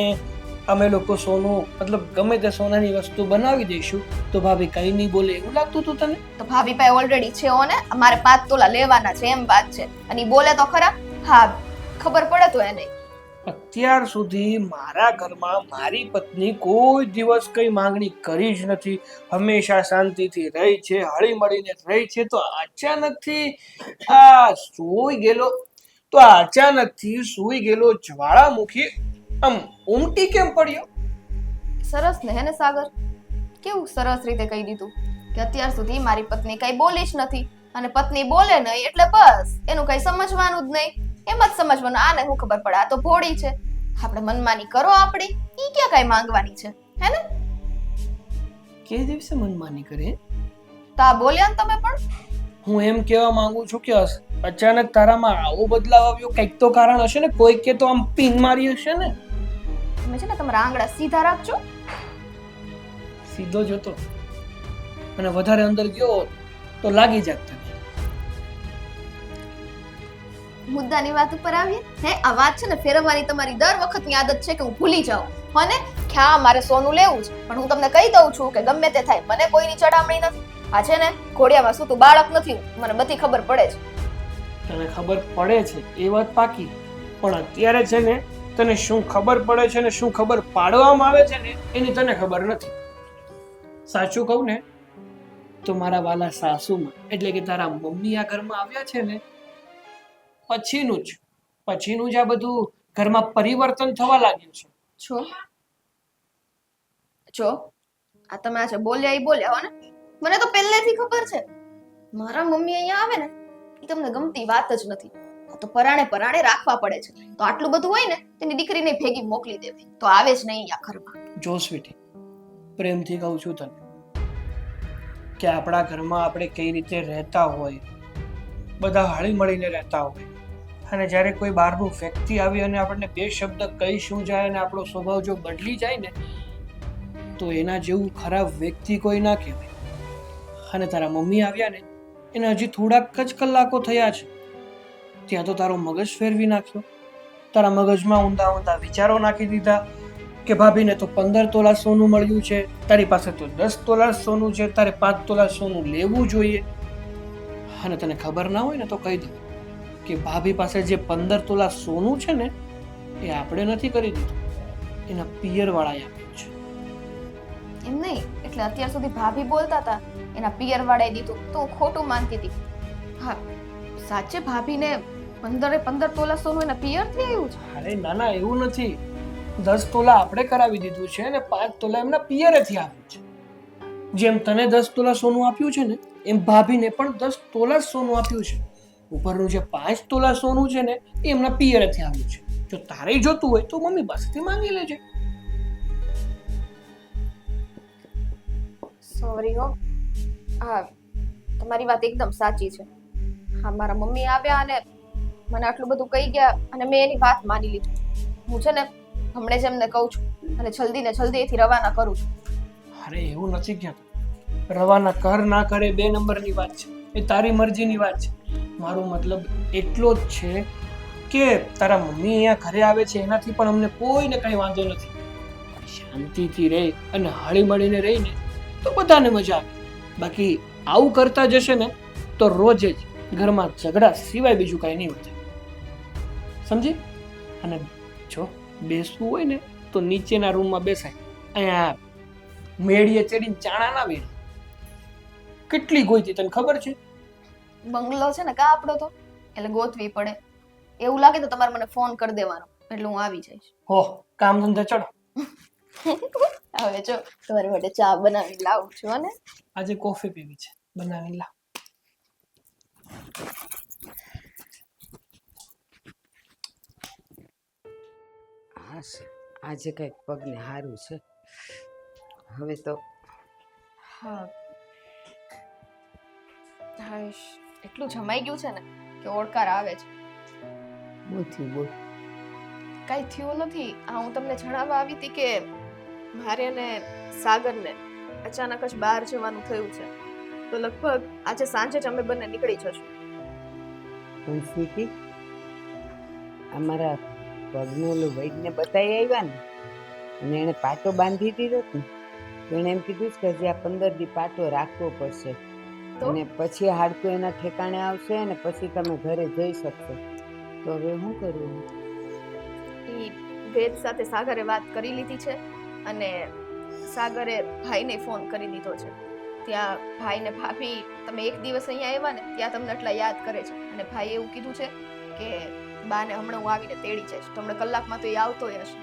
અમે લોકો સોનું, મતલબ ગમે તે સોનાની વસ્તુ બનાવી દઈશું તો ભાભી કઈ નહીં બોલે એવું લાગતું હતું તને? તો ભાભી પાસે ઓલરેડી છે હો ને, મારે 5 તોલા લેવાના છે એમ વાત છે. અને ઈ બોલે તો ખરા. હા, ખબર પડે તો એને. અત્યાર સુધી મારા ઘરમાં મારી પત્ની કોઈ દિવસ કઈ માંગણી કરી જ નથી, હંમેશા શાંતિથી રહી છે, હળી મળીને રહી છે. તો અચાનકથી સૂઈ ગયેલો જ્વાળામુખી આમ ઉમટી કેમ પડ્યો? સરસ ને હે ને સાગર, કેવું સરસ રીતે કહી દીધું કે અત્યાર સુધી મારી પત્ની કઈ બોલી જ નથી અને પત્ની બોલે નહીં એટલે બસ એનું કઈ સમજવાનું જ નહીં. એમ જ સમજવાનું, આને શું ખબર પડે, આ તો ભોળી છે. આપણે મનમાની કરો આપણી, ઈ ક્યાં કઈ માંગવાની છે, હે ને? કે દિવસે મનમાની કરે? તો આ બોલ્યા ને તમે પણ. હું એમ કહેવા માંગુ છું કે અચાનક તારામાં આવો બદલાવ આવ્યો, કંઈક તો કારણ હશે ને, કોઈ કે તો આમ પિન મારી હશે ને. તમે છે ને તમારા આંગળા સીધા રાખજો. સીધો જતો અને વધારે અંદર ગયો તો લાગી જાત તને. મુદ્દાની વાત ઉપર આવીએ. હે, આ વાત છે ને ફેરવવાની તમારી દર વખતની આદત છે કે હું ભૂલી જાઉં. મને ખ્યા મારે સોનું લેવું છે, પણ હું તમને કહી દઉં છું કે ગમે તે થાય મને કોઈની ચડામણી નથી. આ છે ને ઘોડિયામાં શું તું બાળક નથી, મને બધી ખબર પડે છે. તને ખબર પડે છે એ વાત પાકી, પણ અત્યારે છે ને તને શું ખબર પડે છે ને શું ખબર પાડવામાં આવે છે ને એની તને ખબર નથી. સાચું કહું ને તો મારા વાલા સાસુમાં, એટલે કે તારા મમ્મી આ ઘરમાં આવ્યા છે ને પછીનું જ આ બધું ઘરમાં પરિવર્તન થવા લાગ્યું છે. જો આ તમે આજે બોલ્યા ઈ બોલ્યા હો ને, મને તો પહેલેથી ખબર છે મારા મમ્મી અહીંયા આવે ને એ તમને ગમતી વાત જ નથી. આ તો પરાણે રાખવા પડે છે. તો આટલું બધું હોય ને તેની દીકરીને ભેગી મોકલી દેવી, તો આવે જ નહીં આ ઘરમાં. જો સ્વીટી, પ્રેમથી કહું છું તને કે આપણા ઘરમાં આપણે કઈ રીતે રહેતા હોય, બધા હળી મળીને રહેતા હોય, અને જ્યારે કોઈ બહારનું વ્યક્તિ આવી અને આપણને બે શબ્દ કહી શું જાય અને આપણો સ્વભાવ જો બદલી જાય ને તો એના જેવું ખરાબ વ્યક્તિ કોઈ ના કહેવાય. અને તારા મમ્મી આવ્યા ને એને હજી થોડાક જ કલાકો થયા છે ત્યાં તો તારો મગજ ફેરવી નાખ્યો. તારા મગજમાં ઊંધા ઊંધા વિચારો નાખી દીધા કે ભાભીને તો 15 તોલા સોનું મળ્યું છે, તારી પાસે તો 10 તોલા સોનું છે, તારે 5 તોલા સોનું લેવું જોઈએ. અને તને ખબર ના હોય ને તો કહી દઉં કે ભાભી પાસે જે 15 તોલા સોનું છે ને એ આપણે નથી કરી દીધું, એના પિયર વાળાએ આપ્યું છે. એમ નહીં, એટલે અત્યાર સુધી ભાભી બોલતા હતા એના પિયર વાળાએ દીધું તો હું ખોટું માનતી હતી. હા, સાચે ભાભીને 15 તોલા સોનું એના પિયરથી આવ્યું છે? અરે ના ના, એવું નથી. 10 તોલા આપણે કરાવી દીધું છે અને 5 તોલા એમના પિયરેથી આવ્યું છે. જેમ તને 10 તોલા સોનું આપ્યું છે ને એમ ભાભીને પણ 10 તોલા સોનું આપ્યું છે. ઉપરનું જે 5 તોલા સોનું છે ને એ એમના પિયરેથી આવ્યું છે. જો તારે જોતું હોય તો મમ્મી પાસેથી માંગી લેજે. સોરી હો. હા, તમારી વાત એકદમ સાચી છે. હા, મારા મમ્મી આવ્યા અને મને આટલું બધું કહી ગયા અને મેં એની વાત માની લીધી. હું છે ને હમણાં જ એમને કહું છું અને જલ્દી ને જલ્દી અહીંથી રવાના કરું છું. અરે એવું નથી કહેતો. રવાના કર ના કરે 2 નંબરની વાત છે, એ તારી મરજીની વાત છે. મારો મતલબ એટલો જ છે કે તારા મમ્મી અહીંયા ઘરે આવે છે એનાથી પણ અમને કોઈને કંઈ વાંધો નથી. શાંતિથી રહે અને હળી મળીને રહીને તો બધાને મજા આવે. બાકી આવું કરતા જશે ને તો રોજ જ ઘરમાં ઝઘડા સિવાય બીજું કાંઈ નહીં વધે. સમજી? અને જો બેસવું હોય ને તો નીચેના રૂમમાં બેસાય. અહીંયા મેળીએ ચડીને ચાણા ના વેર. કેટલી ગોઈતી તને ખબર છે? બંગલો છે ને કા આપણો તો, એટલે ગોતવી પડે. એવું લાગે તો તમારે મને ફોન કરી દેવાનો એટલે હું આવી જઈશ. હો, કામ ધંધે ચડો. હવે જો તમારી માટે ચા બનાવી લાવું છું. અને આજે કોફી પીવી છે, બનાવી લા. હા આજે કંઈક પગને સારું છે. હવે તો હા, હાશ, એટલું જમાઈ ગયું છે ને કે ઓળકાર આવે છે. બોથી બોલ. કઈ થયું નથી. આ હું તમને જણાવવા આવી હતી કે મારે ને સાગરને અચાનક જ બહાર જવાનું થયું છે. તો લગભગ આજે સાંજે જ અમે બંને નીકળી જશું. પણ સ્વીટી, અમારા પગનો ઓલો વૈદ્યને બતાવી આવ્યા ને અને એણે પાટો બાંધી દીધો ને તો એણે એમ કીધું કે હજી આ 15 દી પાટો રાખવો પડશે તો? અને પછી હાડકું એના ઠેકાણે આવશે અને પછી તમે ઘરે જઈ શકશો. તો હવે શું કરવું? ઈ વેદ સાથે સાગરે વાત કરી લીધી છે અને સાગરે ભાઈને ફોન કરી દીધો છે. ત્યાં ભાઈ ને ભાભી તમે એક દિવસ અહીંયા આવ્યા ને ત્યાં તમને એટલા યાદ કરે છે અને ભાઈ એવું કીધું છે કે બાને હમણાં હું આવીને તેડી જઈશ. તો હમણાં કલાકમાં તો એ આવતો હશે.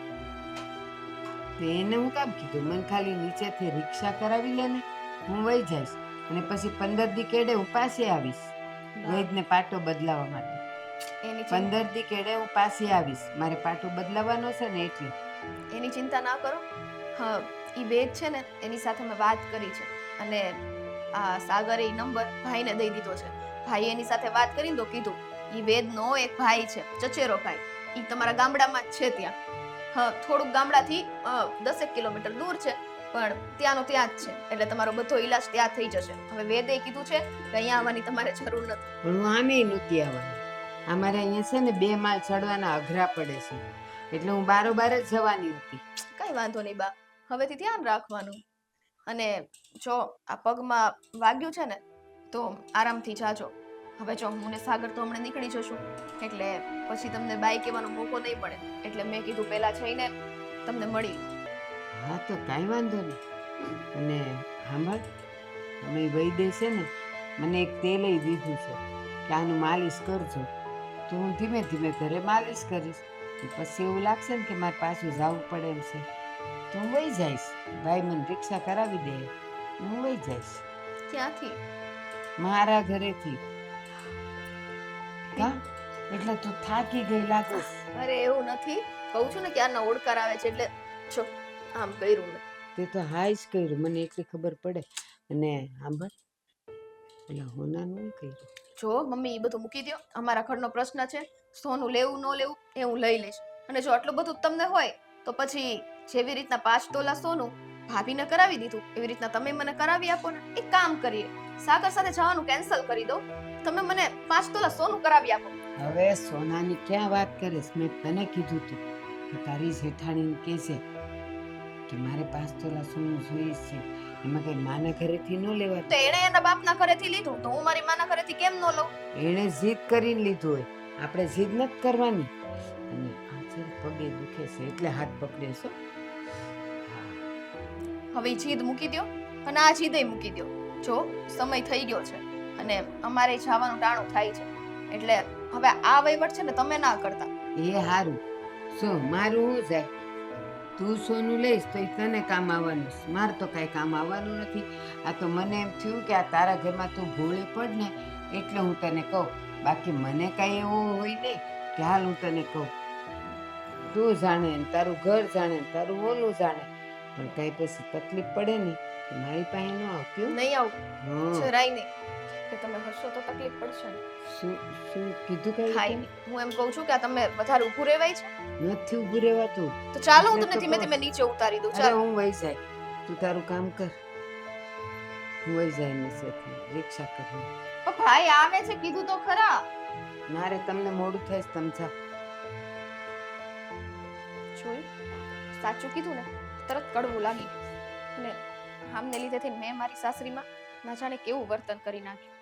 તો એને હું કામ કીધું? મને ખાલી નીચેથી રિક્ષા કરાવી લે ને, હું વહી જઈશ અને પછી 15 દી કેડે હું પાછી આવીશ વૈદને પાટો બદલાવવા માટે. એની 15 દી કેડે હું પાછી આવીશ, મારે પાટો બદલાવવાનો છે ને એટલે. એની ચિંતા ના કરો. હા, ઈ વેદ છે ને એની સાથે મેં વાત કરી છે અને આ સાગરે ઈ નંબર ભાઈને દઈ દીધો છે. ભાઈ એની સાથે વાત કરીને તો કીધું ઈ વેદનો એક ભાઈ છે, ચચેરો ભાઈ. ઈ તમારા ગામડામાં જ છે ત્યાં. હા, થોડુંક ગામડાથી 10 કિલોમીટર દૂર છે પણ ત્યાંનો ત્યાં જ છે. એટલે તમારો બધો ઈલાજ ત્યાં થઈ જશે. હવે વેદે કીધું છે કે અહીંયા આવવાની તમારે જરૂર નથી. પણ હું આમે નહોતી આવવાની. અમારે અહીંયા છે ને 2 માળ ચડવાના અઘરા પડે છે એટલે હું બારોબાર જ જવાની હતી. કઈ વાંધો નહીં બા, હવેથી ધ્યાન રાખવાનું. અને જો આ પગમાં વાગ્યું છે ને તો આરામથી જાજો. હવે જો હું ને સાગર તો હમણાં નીકળી જશું એટલે પછી તમને બાય કહેવાનો મોકો નહીં મળે. એટલે મેં કીધું પહેલા જઈને તમને મળી. હા તો કાંઈ વાંધો નહીં. અને સાંભળ, અમે વૈદ્ય છે ને મને એક તેલ દીધું છે કે આનું માલિશ કરજો. તો હું ધીમે ધીમે ઘરે માલિશ કરીશ. પછી એવું લાગશે ને કે મારે પાછું જવું પડે એમ છે તો હું વહી જઈશ. ભાઈ મને રિક્ષા કરાવી દે, હું વહી જઈશ ક્યાંથી? મારા ઘરેથી. હા, એટલે તું થાકી ગઈ લાગો. અરે એવું નથી, કહું છું ને ક્યારના ઓળકાર આવે છે એટલે જો આમ કર્યું મેં. તે તો હાઈ જ કર્યું, મને એટલી ખબર પડે. અને સાંભળ, એટલે હોનાનું કર્યું. જો મમ્મી એ બધું મૂકી દો, અમારા ઘરનો પ્રશ્ન છે. સોનું લેવું ન લેવું એ હું લઈ લઈશ. અને જો આટલું બધું જ તમને હોય તો પછી જેવી રીતના 5 તોલા સોનું ભાભીને કરાવી દીધું એવી રીતના તમે મને કરાવી આપો ને. એક કામ કરીએ, સાગર સાથે જવાનું કેન્સલ કરી દો, તમે મને 5 તોલા સોનું કરાવી આપો. હવે સોનાની ક્યાં વાત કરીશ? મેં તને કીધું તું કે તારી જેઠાણીને કહે છે કે મારે 5 તોલા સોનું જોઈએ છે. એમાં કઈ માના ઘરેથી ન લેવા. તો એણે એના બાપના ઘરેથી લીધું તો હું મારી માના ઘરેથી કેમ ન લઉં? એણે જીદ કરીને લીધું હોય, આપણે જીદ નથી કરવાની. અને આ છે પગે દુખે છે એટલે હાથ પકડે છો. હવે ઈ જીદ મૂકી દો અને આ જીદય મૂકી દો. જો સમય થઈ ગયો છે અને અમારે જવાનું ટાણું થાય છે, એટલે હવે આ વહીવટ છે ને તમે ના કરતા. એ હારું. શું મારું શું જાય? તું સોનું લઈશ તો એ તને કામ આવવાનું છે. મારે તો કાંઈ કામ આવવાનું નથી. આ તો મને એમ થયું કે આ તારા ઘરમાં તું ભોળી પડ ને એટલે હું તને કહું. બાકી મને કાંઈ એવું હોય નહીં કે હાલ હું તને કહું. તું જાણે ને તારું ઘર જાણે ને તારું ઓલું જાણે, પણ કાંઈ પછી તકલીફ પડે ને તો મારી પાસે ન આવતું. નહીં આવું હં. જરાય નહીં. કે તમે હશો તો તકલીફ પડશે ને. શું શું કીધું કાંઈ થાય નહીં. હું એમ કહું છું કે આ તમે વધારે ઊભું રહેવાય છે. નથી ઊભું રહેવાતું. તો ચાલો હું એટલે તમને તો ધીમે કહું. ધીમે નીચે ઉતારી દઉં. અરે ચાલો. હું વહી જાય, તું તારું કામ કર. હું વહી જાય નીચેથી રિક્ષા કરી. પણ ભાઈ આવે છે કીધું તો ખરા. મારે તમને મોડું થાય છે, તમે જાઓ. જોયું, સાચું કીધું ને તરત કડવું લાગી. અને આમને લીધેથી મેં મારી સાસરીમાં ના જાણે કેવું વર્તન કરી નાખ્યું.